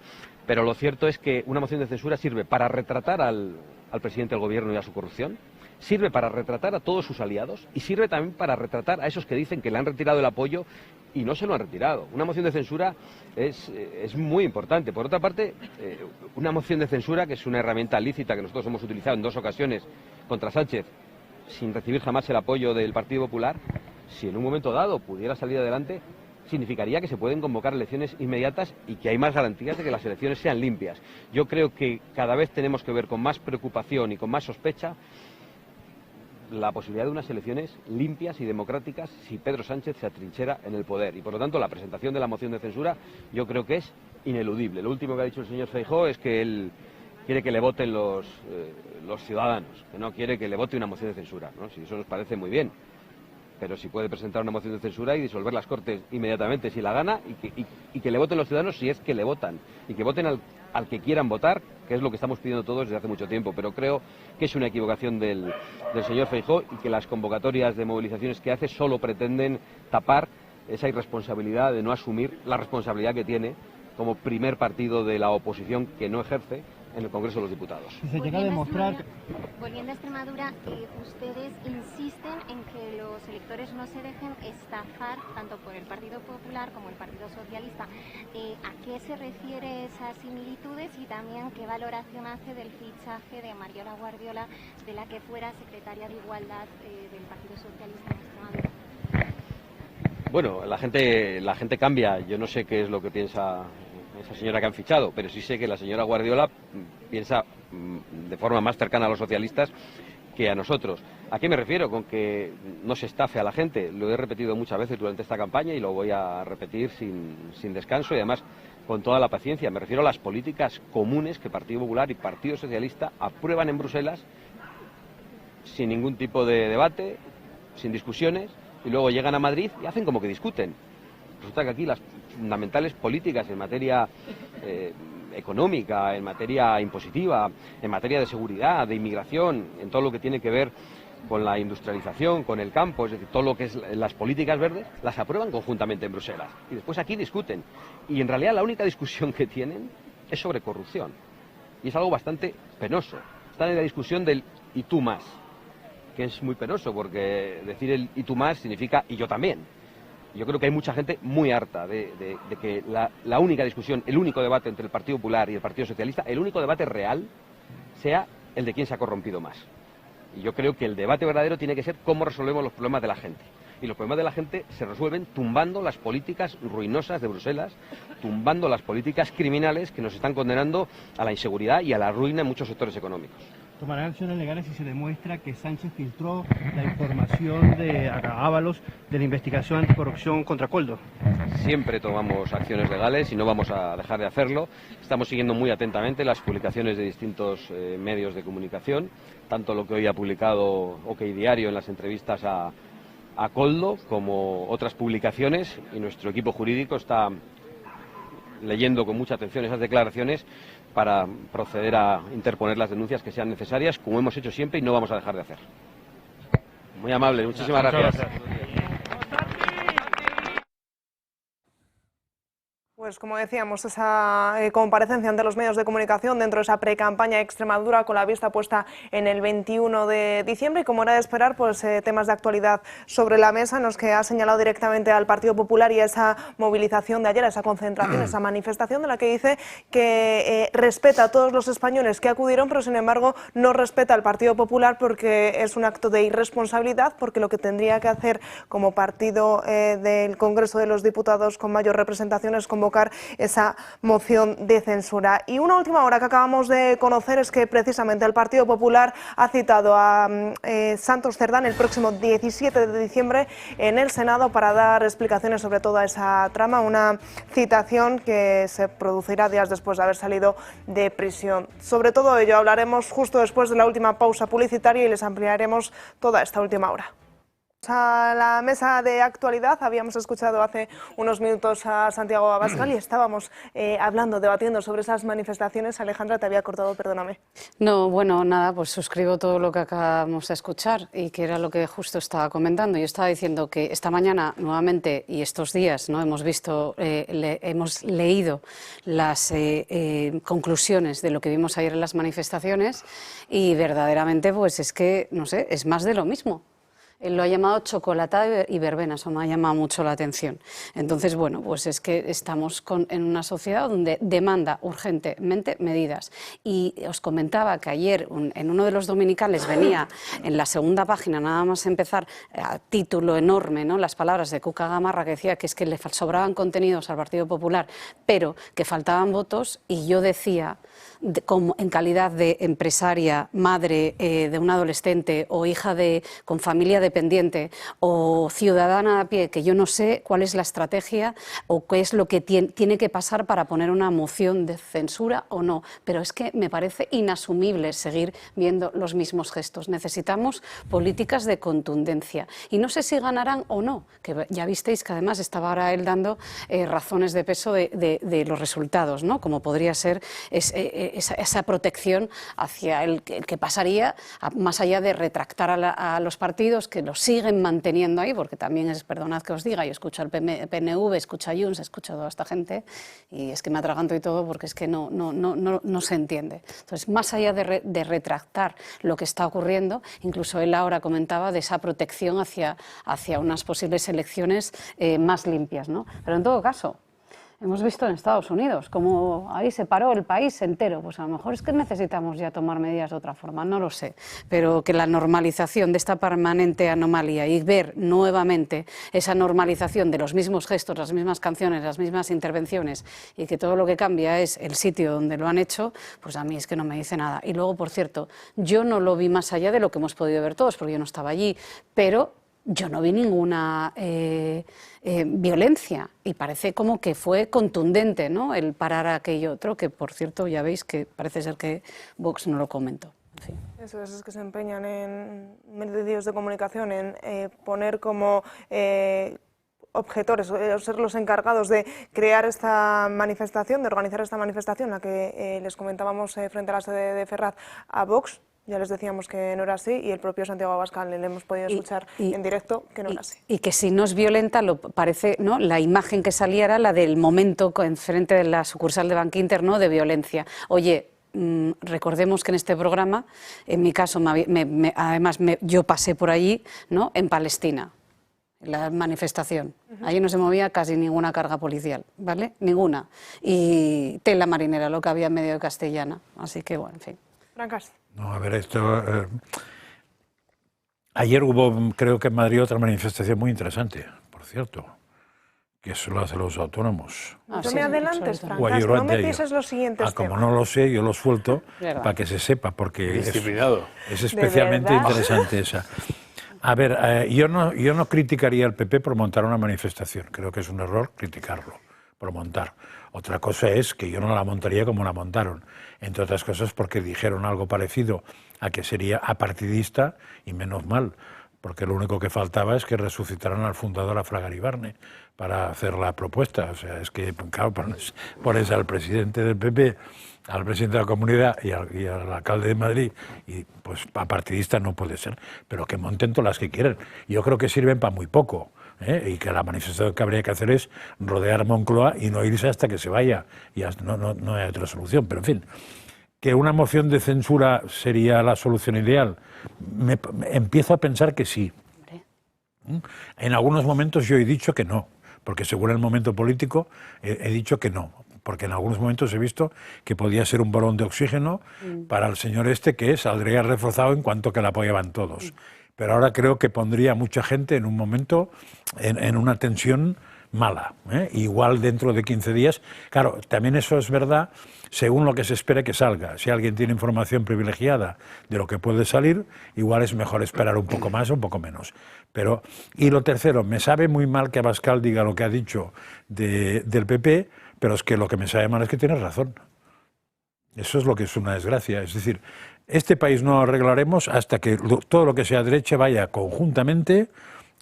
pero lo cierto es que una moción de censura sirve para retratar al presidente del gobierno y a su corrupción, sirve para retratar a todos sus aliados y sirve también para retratar a esos que dicen que le han retirado el apoyo y no se lo han retirado. Una moción de censura es muy importante. Por otra parte, una moción de censura, que es una herramienta lícita que nosotros hemos utilizado en 2 ocasiones contra Sánchez, sin recibir jamás el apoyo del Partido Popular, si en un momento dado pudiera salir adelante, significaría que se pueden convocar elecciones inmediatas y que hay más garantías de que las elecciones sean limpias. Yo creo que cada vez tenemos que ver con más preocupación y con más sospecha la posibilidad de unas elecciones limpias y democráticas si Pedro Sánchez se atrinchera en el poder. Y por lo tanto la presentación de la moción de censura yo creo que es ineludible. Lo último que ha dicho el señor Feijóo es que él quiere que le voten los ciudadanos, que no quiere que le vote una moción de censura, ¿no? Si eso nos parece muy bien, pero si puede presentar una moción de censura y disolver las Cortes inmediatamente si la gana y que le voten los ciudadanos si es que le votan, y que voten al que quieran votar, que es lo que estamos pidiendo todos desde hace mucho tiempo. Pero creo que es una equivocación del señor Feijóo y que las convocatorias de movilizaciones que hace solo pretenden tapar esa irresponsabilidad de no asumir la responsabilidad que tiene como primer partido de la oposición que no ejerce en el Congreso de los Diputados. Se llega a demostrar... Volviendo a Extremadura, ustedes insisten en que los electores no se dejen estafar tanto por el Partido Popular como el Partido Socialista. ¿A qué se refiere esas similitudes y también qué valoración hace del fichaje de Mariola Guardiola, de la que fuera secretaria de Igualdad del Partido Socialista en Extremadura? Bueno, la gente cambia. Yo no sé qué es lo que piensa esa señora que han fichado, pero sí sé que la señora Guardiola piensa de forma más cercana a los socialistas que a nosotros. ¿A qué me refiero con que no se estafe a la gente? Lo he repetido muchas veces durante esta campaña y lo voy a repetir sin descanso y además con toda la paciencia. Me refiero a las políticas comunes que Partido Popular y Partido Socialista aprueban en Bruselas sin ningún tipo de debate, sin discusiones, y luego llegan a Madrid y hacen como que discuten. Resulta que aquí las fundamentales políticas en materia económica, en materia impositiva, en materia de seguridad, de inmigración, en todo lo que tiene que ver con la industrialización, con el campo, es decir, todo lo que es las políticas verdes, las aprueban conjuntamente en Bruselas. Y después aquí discuten. Y en realidad la única discusión que tienen es sobre corrupción. Y es algo bastante penoso. Están en la discusión del y tú más. que es muy penoso, porque decir el y tú más significa y yo también. Yo creo que hay mucha gente muy harta de que la única discusión, el único debate entre el Partido Popular y el Partido Socialista, el único debate real, sea el de quién se ha corrompido más. Y yo creo que el debate verdadero tiene que ser cómo resolvemos los problemas de la gente. Y los problemas de la gente se resuelven tumbando las políticas ruinosas de Bruselas, tumbando las políticas criminales que nos están condenando a la inseguridad y a la ruina en muchos sectores económicos. ¿Tomarán acciones legales si se demuestra que Sánchez filtró la información de Ábalos de la investigación anticorrupción contra Koldo? Siempre tomamos acciones legales y no vamos a dejar de hacerlo. Estamos siguiendo muy atentamente las publicaciones de distintos medios de comunicación, tanto lo que hoy ha publicado OK Diario en las entrevistas a Koldo, como otras publicaciones, y nuestro equipo jurídico está leyendo con mucha atención esas declaraciones para proceder a interponer las denuncias que sean necesarias, como hemos hecho siempre y no vamos a dejar de hacer. Muy amable, muchísimas gracias. Pues como decíamos, esa comparecencia ante los medios de comunicación dentro de esa pre-campaña de Extremadura con la vista puesta en el 21 de diciembre y como era de esperar, pues temas de actualidad sobre la mesa en los que ha señalado directamente al Partido Popular y esa movilización de ayer, esa concentración, esa manifestación de la que dice que respeta a todos los españoles que acudieron, pero sin embargo no respeta al Partido Popular porque es un acto de irresponsabilidad, porque lo que tendría que hacer como partido del Congreso de los Diputados con mayor representación es convocar esa moción de censura. Y una última hora que acabamos de conocer es que precisamente el Partido Popular ha citado a Santos Cerdán el próximo 17 de diciembre en el Senado para dar explicaciones sobre toda esa trama, una citación que se producirá días después de haber salido de prisión. Sobre todo ello hablaremos justo después de la última pausa publicitaria y les ampliaremos toda esta última hora. A la mesa de actualidad habíamos escuchado hace unos minutos a Santiago Abascal y estábamos debatiendo sobre esas manifestaciones. Alejandra, te había cortado, perdóname. No, bueno, nada, pues suscribo todo lo que acabamos de escuchar y que era lo que justo estaba comentando. Yo estaba diciendo que esta mañana nuevamente y estos días no hemos visto, hemos leído las conclusiones de lo que vimos ayer en las manifestaciones y verdaderamente pues es que, no sé, es más de lo mismo. Él lo ha llamado chocolatada y verbena, eso me ha llamado mucho la atención. Entonces, bueno, pues es que estamos en una sociedad donde demanda urgentemente medidas. Y os comentaba que ayer en uno de los dominicales venía en la segunda página, nada más empezar, a título enorme, ¿no?, las palabras de Cuca Gamarra, que decía que es que le sobraban contenidos al Partido Popular, pero que faltaban votos, y yo decía, como en calidad de empresaria, madre de un adolescente o hija con familia dependiente o ciudadana a pie, que yo no sé cuál es la estrategia o qué es lo que tiene que pasar para poner una moción de censura o no, pero es que me parece inasumible seguir viendo los mismos gestos. Necesitamos políticas de contundencia y no sé si ganarán o no, que ya visteis que además estaba ahora él dando razones de peso de los resultados, ¿no?, como podría ser esa protección hacia el que pasaría, más allá de retractar a los partidos que lo siguen manteniendo ahí, porque también es, perdonad que os diga, yo escucho al PNV, escucho a Junts, escucho a toda esta gente y es que me atraganto y todo porque es que no se entiende. Entonces, más allá de retractar lo que está ocurriendo, incluso él ahora comentaba de esa protección hacia unas posibles elecciones más limpias, ¿no? Pero en todo caso, hemos visto en Estados Unidos cómo ahí se paró el país entero. Pues a lo mejor es que necesitamos ya tomar medidas de otra forma, no lo sé. Pero que la normalización de esta permanente anomalía y ver nuevamente esa normalización de los mismos gestos, las mismas canciones, las mismas intervenciones y que todo lo que cambia es el sitio donde lo han hecho, pues a mí es que no me dice nada. Y luego, por cierto, yo no lo vi más allá de lo que hemos podido ver todos, porque yo no estaba allí, pero yo no vi ninguna violencia y parece como que fue contundente, ¿no?, el parar a aquello otro, que por cierto ya veis que parece ser que Vox no lo comentó. En fin. Eso es que se empeñan en medios de comunicación en poner como objetores, ser los encargados de crear esta manifestación, de organizar esta manifestación, la que les comentábamos frente a la sede de Ferraz a Vox. Ya les decíamos que no era así y el propio Santiago Abascal le hemos podido escuchar en directo que no era así. Y que si no es violenta, parece, ¿no?, la imagen que salía era la del momento enfrente de la sucursal de Bankinter, ¿no?, de violencia. Oye, recordemos que en este programa, en mi caso, además yo pasé por allí, ¿no?, en Palestina, en la manifestación. Allí no se movía casi ninguna carga policial, ¿vale? Ninguna. Y tela marinera, lo que había en medio de Castellana. Así que, bueno, en fin. Francas. No, a ver, esto... ayer hubo, creo que en Madrid, otra manifestación muy interesante, por cierto, que es la de los autónomos. No me adelantes, Francas, no me pienses los siguientes temas. Como no lo sé, yo lo suelto para que se sepa, porque es especialmente interesante esa. A ver, yo no criticaría al PP por montar una manifestación, creo que es un error criticarlo por montar. Otra cosa es que yo no la montaría como la montaron, entre otras cosas porque dijeron algo parecido a que sería apartidista, y menos mal, porque lo único que faltaba es que resucitaran al fundador, a Fraga Iribarne, para hacer la propuesta. O sea, es que, claro, pones al presidente del PP, al presidente de la Comunidad y al alcalde de Madrid, y pues apartidista no puede ser, pero que monten todas las que quieran. Yo creo que sirven para muy poco, y que la manifestación que habría que hacer es rodear Moncloa y no irse hasta que se vaya, y no hay otra solución, pero en fin. ¿Que una moción de censura sería la solución ideal? Empiezo a pensar que sí. En algunos momentos yo he dicho que no, porque según el momento político he dicho que no, porque en algunos momentos he visto que podía ser un balón de oxígeno para el señor este, que saldría reforzado en cuanto que la apoyaban todos. Pero ahora creo que pondría a mucha gente en un momento en una tensión mala, igual dentro de 15 días. Claro, también eso es verdad según lo que se espere que salga. Si alguien tiene información privilegiada de lo que puede salir, igual es mejor esperar un poco más o un poco menos. Pero, y lo tercero, me sabe muy mal que Abascal diga lo que ha dicho del PP, pero es que lo que me sabe mal es que tiene razón. Eso es lo que es una desgracia. Es decir, este país no lo arreglaremos hasta que todo lo que sea derecha vaya conjuntamente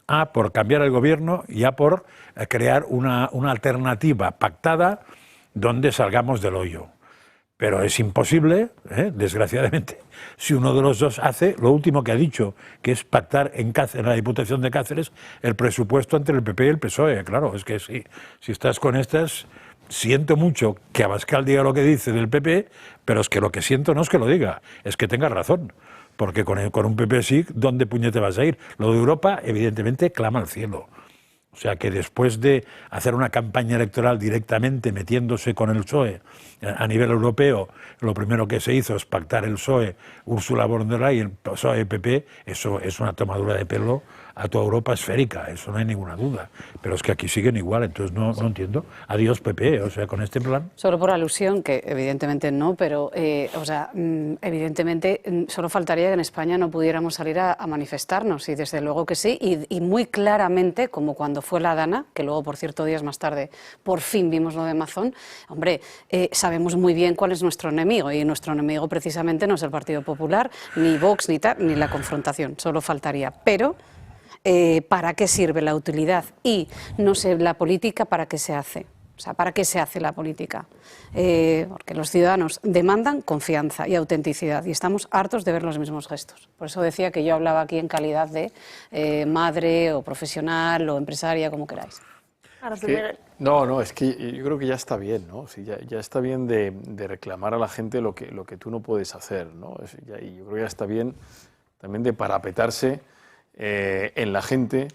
a por cambiar el gobierno y a por crear una alternativa pactada donde salgamos del hoyo. Pero es imposible, desgraciadamente, si uno de los dos hace lo último que ha dicho, que es pactar en la Diputación de Cáceres el presupuesto entre el PP y el PSOE. Claro, es que si estás con estas, siento mucho que Abascal diga lo que dice del PP, pero es que lo que siento no es que lo diga, es que tenga razón. Porque con un PP sí, ¿dónde puñete vas a ir? Lo de Europa, evidentemente, clama al cielo. O sea que después de hacer una campaña electoral directamente metiéndose con el PSOE a nivel europeo, lo primero que se hizo es pactar el PSOE, Ursula von der Leyen, PSOE-PP, eso es una tomadura de pelo a toda Europa esférica, eso no hay ninguna duda. Pero es que aquí siguen igual, entonces no entiendo. Adiós PP, o sea, con este plan. Solo por alusión, que evidentemente no, pero evidentemente solo faltaría que en España no pudiéramos salir a manifestarnos, y desde luego que sí, y muy claramente, como cuando fue la Dana, que luego, por cierto, días más tarde, por fin vimos lo de Mazón. Hombre, sabemos muy bien cuál es nuestro enemigo, y nuestro enemigo precisamente no es el Partido Popular, ni Vox, ni la confrontación, solo faltaría. Pero ¿para qué sirve la utilidad? Y no sé, la política, ¿para qué se hace? O sea, ¿para qué se hace la política? Porque los ciudadanos demandan confianza y autenticidad, y estamos hartos de ver los mismos gestos. Por eso decía que yo hablaba aquí en calidad de madre o profesional o empresaria, como queráis. Es que yo creo que ya está bien, ¿no? Sí, ya está bien de reclamar a la gente lo que tú no puedes hacer, ¿no? Y yo creo que ya está bien también de parapetarse en la gente,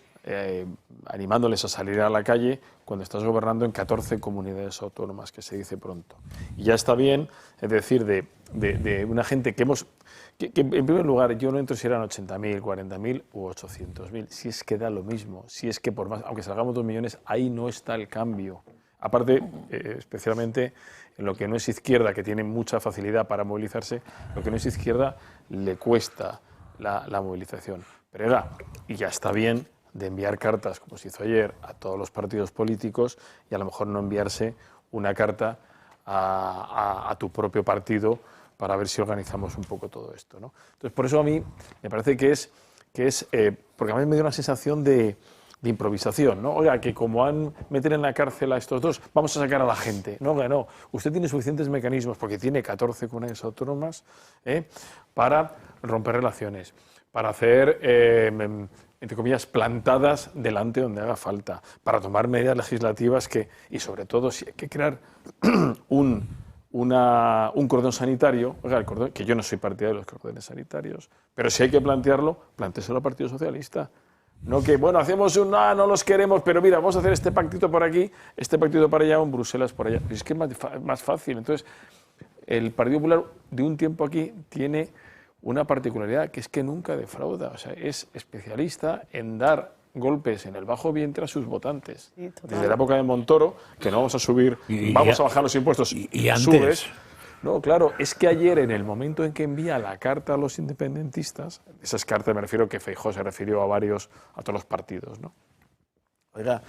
animándoles a salir a la calle cuando estás gobernando en 14 comunidades autónomas, que se dice pronto. Y ya está bien, es decir, de una gente que en primer lugar, yo no entro si eran 80.000, 40.000 u 800.000, si es que da lo mismo, si es que por más, aunque salgamos 2 millones, ahí no está el cambio. Aparte, especialmente en lo que no es izquierda, que tiene mucha facilidad para movilizarse, lo que no es izquierda le cuesta la movilización. Pero y ya está bien de enviar cartas, como se hizo ayer, a todos los partidos políticos, y a lo mejor no enviarse una carta a tu propio partido para ver si organizamos un poco todo esto, ¿no? Entonces, por eso a mí me parece que es porque a mí me dio una sensación de improvisación, ¿no? Oiga, que como meten en la cárcel a estos dos, vamos a sacar a la gente. No, usted tiene suficientes mecanismos, porque tiene 14 comunidades autónomas, para romper relaciones, para hacer, entre comillas, plantadas delante donde haga falta, para tomar medidas legislativas y sobre todo, si hay que crear un un cordón sanitario, oiga, el cordón, que yo no soy partidario de los cordones sanitarios, pero si hay que plantearlo, plantéeselo al Partido Socialista. No que, bueno, hacemos no los queremos, pero mira, vamos a hacer este pactito por aquí, este pactito para allá, o en Bruselas por allá. Es que es más fácil. Entonces, el Partido Popular de un tiempo aquí tiene una particularidad, que es que nunca defrauda. O sea, es especialista en dar golpes en el bajo vientre a sus votantes. Sí, desde la época de Montoro, que no vamos a subir, vamos a bajar los impuestos, y antes. Subes. No, claro, es que ayer, en el momento en que envía la carta a los independentistas, esas cartas me refiero que Feijóo se refirió a todos los partidos, ¿no? Oiga,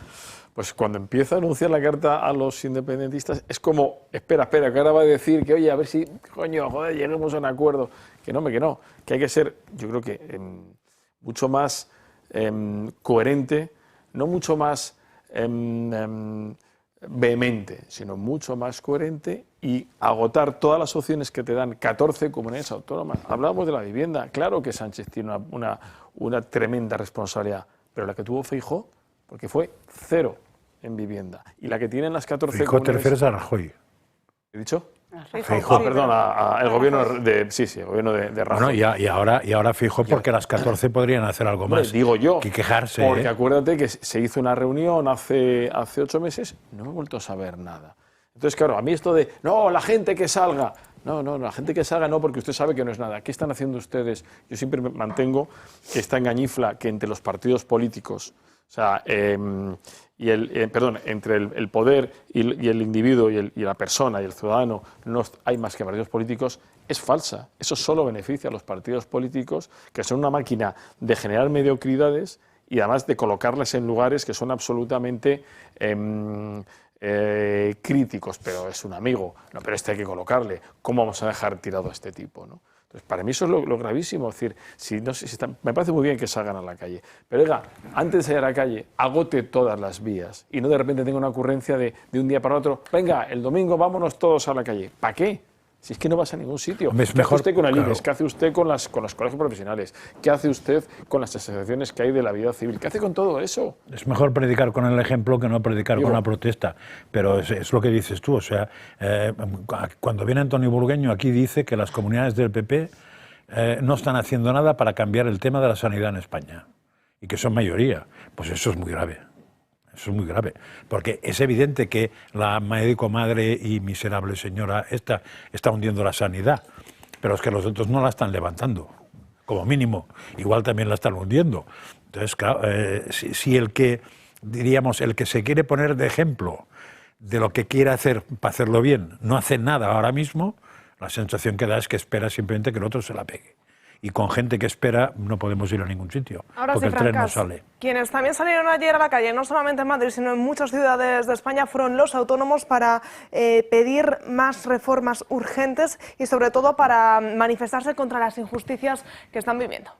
pues cuando empieza a anunciar la carta a los independentistas, es como, espera, que ahora va a decir que, oye, a ver si, coño, joder, lleguemos a un acuerdo. Que no, que hay que ser, yo creo que mucho más coherente, no mucho más vehemente, sino mucho más coherente y agotar todas las opciones que te dan 14 comunidades autónomas. Hablábamos de la vivienda, claro que Sánchez tiene una tremenda responsabilidad, pero la que tuvo Feijóo, porque fue 0 en vivienda, y la que tienen las 14 Feijóo comunidades... te refieres a Rajoy. ¿He dicho? Feijóo. Perdón, el gobierno el gobierno de Rajoy. Bueno, y ahora Feijóo, porque las 14 podrían hacer algo más. Digo yo, que quejarse. Porque acuérdate que se hizo una reunión hace 8 meses, no he vuelto a saber nada. Entonces, claro, a mí esto de, no, la gente que salga. No, la gente que salga no, porque usted sabe que no es nada. ¿Qué están haciendo ustedes? Yo siempre mantengo que esta engañifla que entre los partidos políticos, o sea, entre el poder y el individuo y la persona y el ciudadano no hay más que partidos políticos, es falsa. Eso solo beneficia a los partidos políticos, que son una máquina de generar mediocridades y además de colocarlas en lugares que son absolutamente críticos, pero es un amigo. No, pero este hay que colocarle. ¿Cómo vamos a dejar tirado a este tipo, no? Entonces, para mí eso es lo gravísimo. Es decir, me parece muy bien que salgan a la calle, pero oiga, antes de salir a la calle, agote todas las vías y no de repente tenga una ocurrencia de un día para otro, venga, el domingo vámonos todos a la calle. ¿Para qué? Si es que no vas a ningún sitio. Es ¿Qué hace usted con el claro. IBEX? ¿Qué hace usted con los colegios profesionales? ¿Qué hace usted con las asociaciones que hay de la vida civil? ¿Qué hace con todo eso? Es mejor predicar con el ejemplo que no predicar con la protesta. Pero es lo que dices tú. O sea, cuando viene Antonio Burgueño aquí dice que las comunidades del PP no están haciendo nada para cambiar el tema de la sanidad en España. Y que son mayoría. Pues eso es muy grave. Eso es muy grave, porque es evidente que la médico madre y miserable señora esta está hundiendo la sanidad, pero es que los otros no la están levantando, como mínimo, igual también la están hundiendo. Entonces, claro, si el que se quiere poner de ejemplo de lo que quiere hacer para hacerlo bien, no hace nada ahora mismo, la sensación que da es que espera simplemente que el otro se la pegue. Y con gente que espera no podemos ir a ningún sitio, ahora porque sí, el tren no Francas, sale. Quienes también salieron ayer a la calle, no solamente en Madrid, sino en muchas ciudades de España, fueron los autónomos para pedir más reformas urgentes y sobre todo para manifestarse contra las injusticias que están viviendo.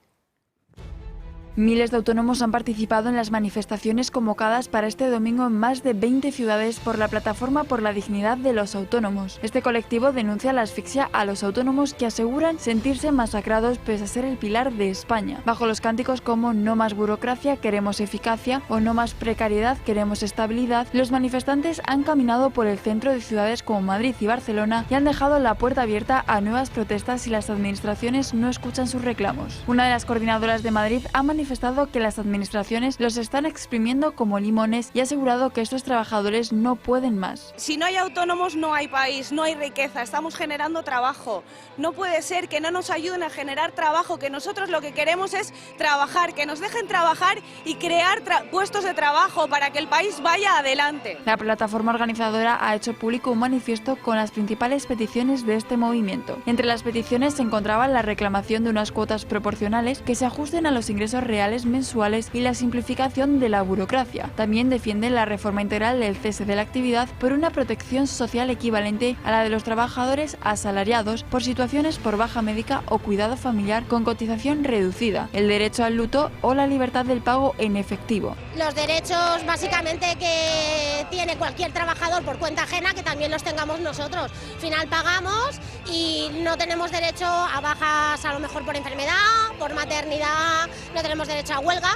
Miles de autónomos han participado en las manifestaciones convocadas para este domingo en más de 20 ciudades por la Plataforma por la Dignidad de los Autónomos. Este colectivo denuncia la asfixia a los autónomos que aseguran sentirse masacrados pese a ser el pilar de España. Bajo los cánticos como no más burocracia, queremos eficacia o no más precariedad, queremos estabilidad, los manifestantes han caminado por el centro de ciudades como Madrid y Barcelona y han dejado la puerta abierta a nuevas protestas si las administraciones no escuchan sus reclamos. Una de las coordinadoras de Madrid ha manifestado que las administraciones los están exprimiendo como limones y ha asegurado que estos trabajadores no pueden más. Si no hay autónomos no hay país, no hay riqueza, estamos generando trabajo. No puede ser que no nos ayuden a generar trabajo, que nosotros lo que queremos es trabajar, que nos dejen trabajar y crear puestos de trabajo para que el país vaya adelante. La plataforma organizadora ha hecho público un manifiesto con las principales peticiones de este movimiento. Entre las peticiones se encontraba la reclamación de unas cuotas proporcionales que se ajusten a los ingresos reales mensuales y la simplificación de la burocracia. También defienden la reforma integral del cese de la actividad por una protección social equivalente a la de los trabajadores asalariados por situaciones por baja médica o cuidado familiar con cotización reducida, el derecho al luto o la libertad del pago en efectivo. los derechos básicamente que tiene cualquier trabajador por cuenta ajena, que también los tengamos nosotros. Al final pagamos y no tenemos derecho a bajas a lo mejor por enfermedad, por maternidad, no tenemos derecho a huelga.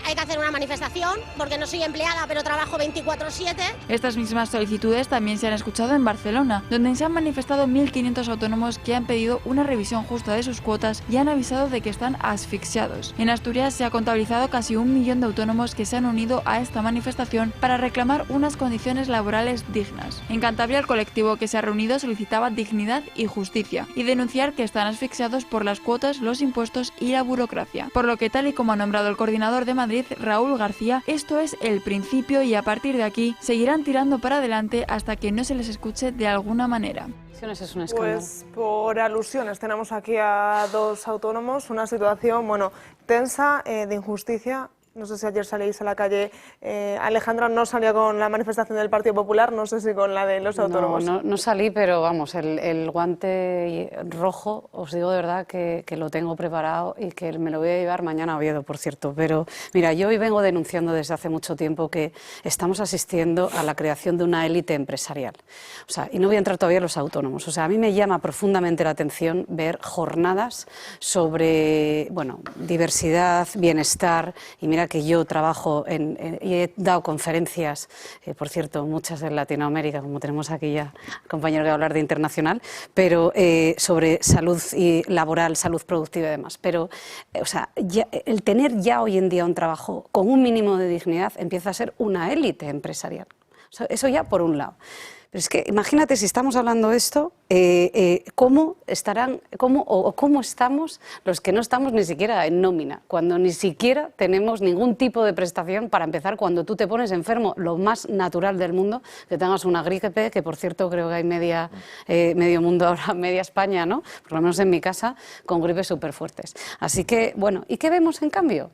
Hay que hacer una manifestación porque no soy empleada pero trabajo 24/7. Estas mismas solicitudes también se han escuchado en Barcelona, donde se han manifestado 1.500 autónomos que han pedido una revisión justa de sus cuotas y han avisado de que están asfixiados. En Asturias se ha contabilizado casi 1 millón de autónomos que se han unido a esta manifestación para reclamar unas condiciones laborales dignas. En Cantabria, el colectivo que se ha reunido solicitaba dignidad y justicia y denunciar que están asfixiados por las cuotas, los impuestos y la burocracia. Por lo que, tal y como ha nombrado el coordinador de Madrid, Raúl García, esto es el principio y a partir de aquí seguirán tirando para adelante hasta que no se les escuche de alguna manera. Es un escándalo. Pues por alusiones tenemos aquí a dos autónomos, una situación, bueno, tensa, de injusticia. No sé si ayer salís a la calle. Alejandra no salió con la manifestación del Partido Popular, no sé si con la de los autónomos. No salí, pero vamos, el guante rojo, os digo de verdad que lo tengo preparado y que me lo voy a llevar mañana a Oviedo, por cierto. Pero mira, yo hoy vengo denunciando desde hace mucho tiempo que estamos asistiendo a la creación de una élite empresarial. O sea, y no voy a entrar todavía en los autónomos. O sea, a mí me llama profundamente la atención ver jornadas sobre, bueno, diversidad, bienestar, y mira que yo trabajo y he dado conferencias, por cierto, muchas en Latinoamérica, como tenemos aquí ya compañero que va a hablar de internacional, pero sobre salud y laboral, salud productiva y demás. Pero, o sea, el tener ya hoy en día un trabajo con un mínimo de dignidad empieza a ser una élite empresarial. O sea, eso ya por un lado. Pero es que imagínate si estamos hablando de esto, cómo estamos los que no estamos ni siquiera en nómina, cuando ni siquiera tenemos ningún tipo de prestación para empezar. Cuando tú te pones enfermo, lo más natural del mundo, que tengas una gripe, que por cierto creo que hay medio mundo ahora, media España, ¿no? Por lo menos en mi casa, con gripes súper fuertes. Así que, bueno, ¿y qué vemos en cambio?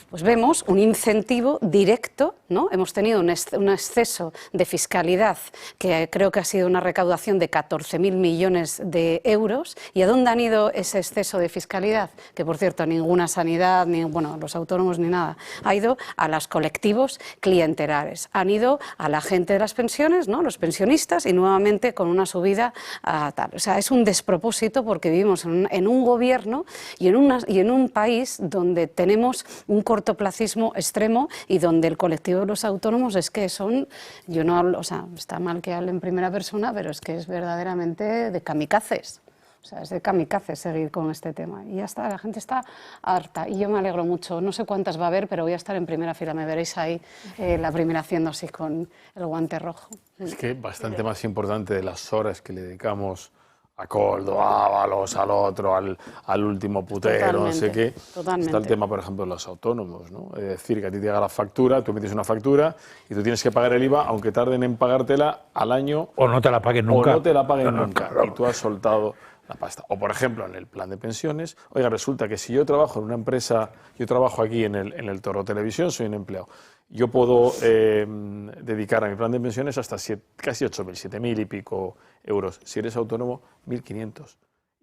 Pues vemos un incentivo directo, ¿no? Hemos tenido un exceso de fiscalidad que creo que ha sido una recaudación de 14.000 millones de euros. ¿Y a dónde han ido ese exceso de fiscalidad? Que, por cierto, ninguna sanidad, ni bueno, los autónomos ni nada. Ha ido a los colectivos clientelares, han ido a la gente de las pensiones, ¿no? Los pensionistas, y nuevamente con una subida a tal. O sea, es un despropósito porque vivimos en un gobierno y en un país donde tenemos un cortoplacismo extremo y donde el colectivo de los autónomos es que son, yo no hablo, o sea, está mal que hable en primera persona, pero es que es verdaderamente de kamikazes. O sea, es de kamikazes seguir con este tema. Y ya está, la gente está harta y yo me alegro mucho. No sé cuántas va a haber, pero voy a estar en primera fila. Me veréis ahí, la primera haciendo así con el guante rojo. Es que bastante más importante de las horas que le dedicamos a Koldo, a Ábalos, al otro, al último putero, Totalmente, no sé qué. totalmente. Está el tema, por ejemplo, de los autónomos, ¿no? Es decir, que a ti te llega la factura, tú metes una factura y tú tienes que pagar el IVA, aunque tarden en pagártela al año. O no te la paguen nunca. O no te la paguen nunca. Y tú has soltado la pasta. O, por ejemplo, en el plan de pensiones, oiga, resulta que si yo trabajo en una empresa, yo trabajo aquí en el Toro Televisión, soy un empleado, yo puedo dedicar a mi plan de pensiones hasta casi 8.000, 7.000 y pico euros. Si eres autónomo, 1.500.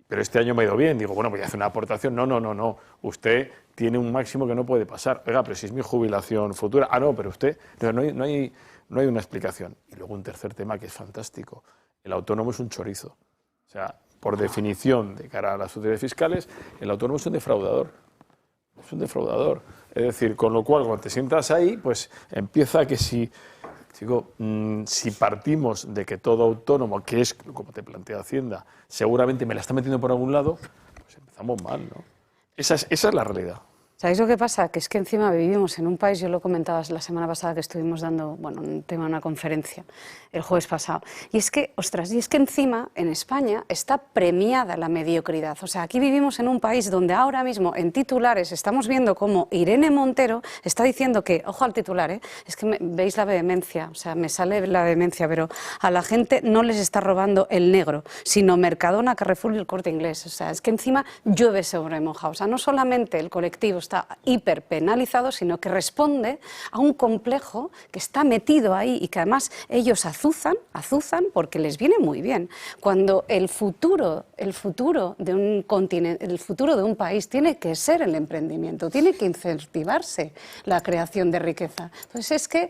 Pero este año me ha ido bien. Digo, bueno, voy a hacer una aportación. No. Usted tiene un máximo que no puede pasar. Oiga, pero si es mi jubilación futura. Ah, no, pero usted... No hay una explicación. Y luego un tercer tema que es fantástico. El autónomo es un chorizo. O sea, por definición, de cara a las autoridades fiscales, el autónomo es un defraudador. Es un defraudador. Es decir, con lo cual, cuando te sientas ahí, pues empieza que si partimos de que todo autónomo, que es como te plantea Hacienda, seguramente me la está metiendo por algún lado, pues empezamos mal, ¿no? Esa es la realidad. ¿Sabéis lo que pasa? Que es que encima vivimos en un país, yo lo comentaba la semana pasada que estuvimos dando, bueno, un tema en una conferencia el jueves pasado, y es que, ostras, encima en España está premiada la mediocridad. O sea, aquí vivimos en un país donde ahora mismo en titulares estamos viendo cómo Irene Montero está diciendo que, ojo al titular, es que veis la vehemencia, o sea, me sale la vehemencia, pero a la gente no les está robando el negro, sino Mercadona, Carrefour y el Corte Inglés. O sea, es que encima llueve sobre mojado. O sea, no solamente el colectivo está está hiperpenalizado, sino que responde a un complejo que está metido ahí y que además ellos azuzan porque les viene muy bien. Cuando el futuro de un continente, el futuro de un país tiene que ser el emprendimiento, tiene que incentivarse la creación de riqueza. Entonces es que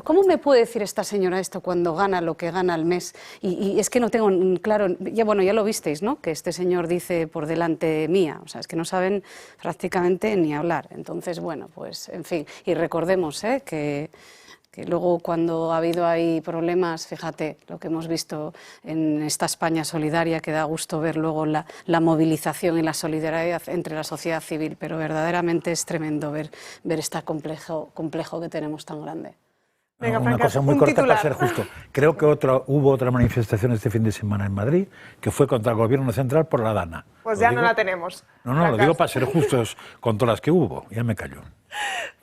¿cómo me puede decir esta señora esto cuando gana lo que gana al mes? Y es que no tengo claro, ya lo visteis, ¿no? Que este señor dice por delante mía, o sea, es que no saben prácticamente ni hablar. Entonces, bueno, pues en fin, y recordemos que luego cuando ha habido ahí problemas, fíjate lo que hemos visto en esta España solidaria, que da gusto ver luego la movilización y la solidaridad entre la sociedad civil, pero verdaderamente es tremendo ver este complejo que tenemos tan grande. Venga, una cosa muy corta para ser justo. Creo que hubo otra manifestación este fin de semana en Madrid que fue contra el gobierno central por la Dana. Pues ya no la tenemos. No, lo digo para ser justos con todas las que hubo. Ya me callo.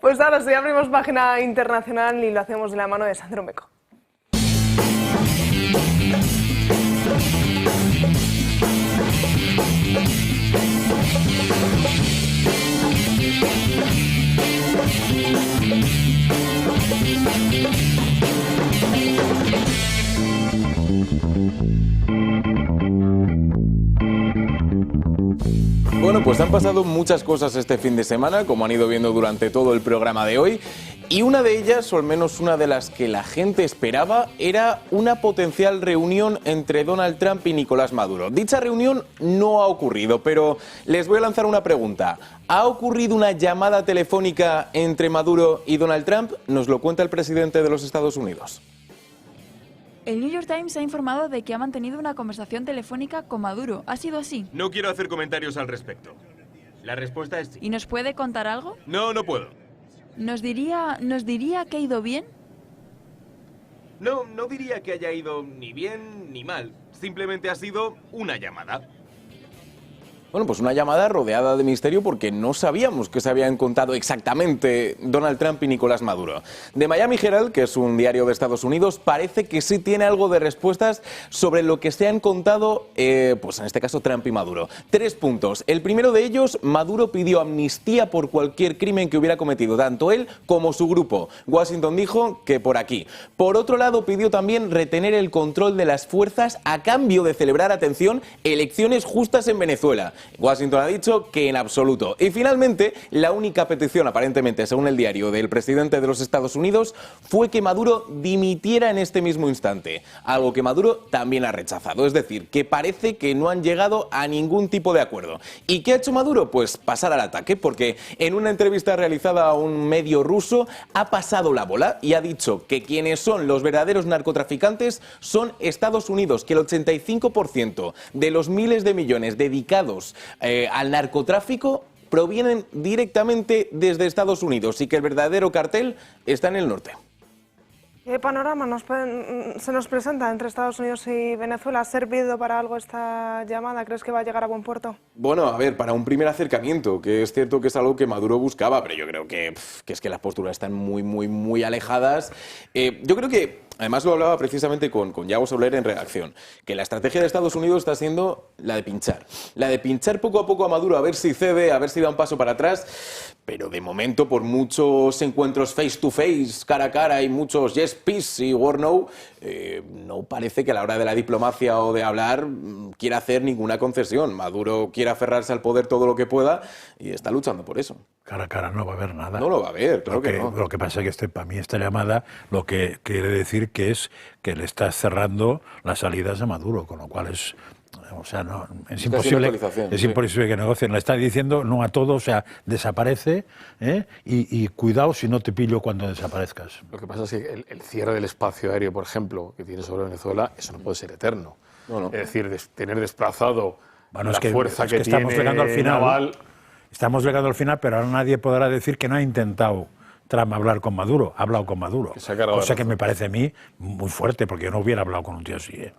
Pues ahora sí, abrimos página internacional y lo hacemos de la mano de Sandro Meco. Bueno, pues han pasado muchas cosas este fin de semana, como han ido viendo durante todo el programa de hoy, y una de ellas, o al menos una de las que la gente esperaba, era una potencial reunión entre Donald Trump y Nicolás Maduro. Dicha reunión no ha ocurrido, pero les voy a lanzar una pregunta. ¿Ha ocurrido una llamada telefónica entre Maduro y Donald Trump? Nos lo cuenta el presidente de los Estados Unidos. El New York Times ha informado de que ha mantenido una conversación telefónica con Maduro. ¿Ha sido así? No quiero hacer comentarios al respecto. La respuesta es sí. ¿Y nos puede contar algo? No puedo. ¿Nos diría que ha ido bien? No diría que haya ido ni bien ni mal. Simplemente ha sido una llamada. Bueno, pues una llamada rodeada de misterio porque no sabíamos qué se habían contado exactamente Donald Trump y Nicolás Maduro. The Miami Herald, que es un diario de Estados Unidos, parece que sí tiene algo de respuestas sobre lo que se han contado, pues en este caso Trump y Maduro. 3 puntos. El primero de ellos, Maduro pidió amnistía por cualquier crimen que hubiera cometido, tanto él como su grupo. Washington dijo que por aquí. Por otro lado, pidió también retener el control de las fuerzas a cambio de celebrar, atención, elecciones justas en Venezuela. Washington ha dicho que en absoluto. Y finalmente, la única petición, aparentemente, según el diario del presidente de los Estados Unidos, fue que Maduro dimitiera en este mismo instante. Algo que Maduro también ha rechazado. Es decir, que parece que no han llegado a ningún tipo de acuerdo. ¿Y qué ha hecho Maduro? Pues pasar al ataque, porque en una entrevista realizada a un medio ruso ha pasado la bola y ha dicho que quienes son los verdaderos narcotraficantes son Estados Unidos, que el 85% de los miles de millones dedicados al narcotráfico provienen directamente desde Estados Unidos y que el verdadero cartel está en el norte. ¿Qué panorama se nos presenta entre Estados Unidos y Venezuela? ¿Ha servido para algo esta llamada? ¿Crees que va a llegar a buen puerto? Bueno, a ver, para un primer acercamiento, que es cierto que es algo que Maduro buscaba, pero yo creo que es que las posturas están muy alejadas. Yo creo que, además lo hablaba precisamente con Yago Soler en redacción, que la estrategia de Estados Unidos está siendo la de pinchar. La de pinchar poco a poco a Maduro, a ver si cede, a ver si da un paso para atrás. Pero de momento, por muchos encuentros face to face, cara a cara, y muchos yes, peace y war no, no parece que a la hora de la diplomacia o de hablar quiera hacer ninguna concesión. Maduro quiere aferrarse al poder todo lo que pueda y está luchando por eso. Cara a cara no va a haber nada. No lo va a haber, claro que no. Lo que pasa es que para mí esta llamada lo que quiere decir que es que le está cerrando las salidas a Maduro, con lo cual es... O sea, no, es imposible que negocien. Le está diciendo no a todo, o sea, desaparece y cuidado si no te pillo cuando desaparezcas. Lo que pasa es que el cierre del espacio aéreo, por ejemplo, que tiene sobre Venezuela, eso no puede ser eterno. No. Es decir, tener desplazado la fuerza que estamos tiene llegando al final, naval... Estamos llegando al final, pero ahora nadie podrá decir que no ha intentado Trump hablar con Maduro. Ha hablado con Maduro. Cosa que me parece a mí muy fuerte, porque yo no hubiera hablado con un tío así,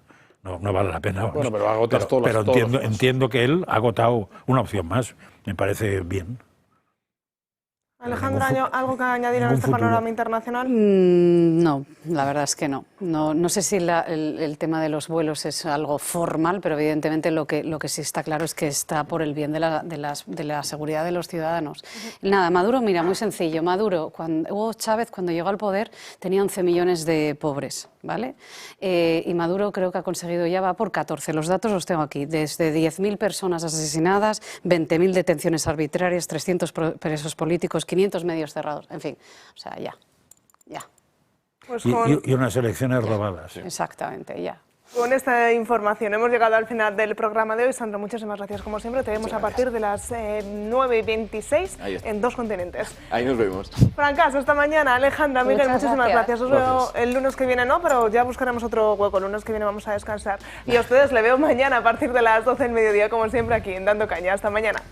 No vale la pena. Bueno, pero agotas todos los... Pero entiendo que él ha agotado una opción más. Me parece bien. Alejandra, ¿algo que añadir a este panorama internacional? No, la verdad es que no. No sé si el tema de los vuelos es algo formal, pero evidentemente lo que sí está claro es que está por el bien de la seguridad de los ciudadanos. Nada, Maduro, mira, muy sencillo. Maduro, Hugo Chávez, cuando llegó al poder, tenía 11 millones de pobres, ¿vale? Y Maduro creo que ha conseguido, ya va por 14. Los datos los tengo aquí. Desde 10.000 personas asesinadas, 20.000 detenciones arbitrarias, 300 presos políticos, 500 medios cerrados, en fin, o sea, ya. Pues y unas elecciones robadas. Exactamente, ya. Con esta información hemos llegado al final del programa de hoy. Sandra, muchísimas gracias como siempre. Te vemos a partir de las 9:26 en 2 continentes. Ahí nos vemos. Francas, hasta mañana. Alejandra, Miguel, muchísimas gracias. Os veo el lunes que viene, pero ya buscaremos otro hueco. El lunes que viene vamos a descansar. Y a ustedes le veo mañana a partir de las 12 del mediodía, como siempre, aquí en Dando Caña. Hasta mañana.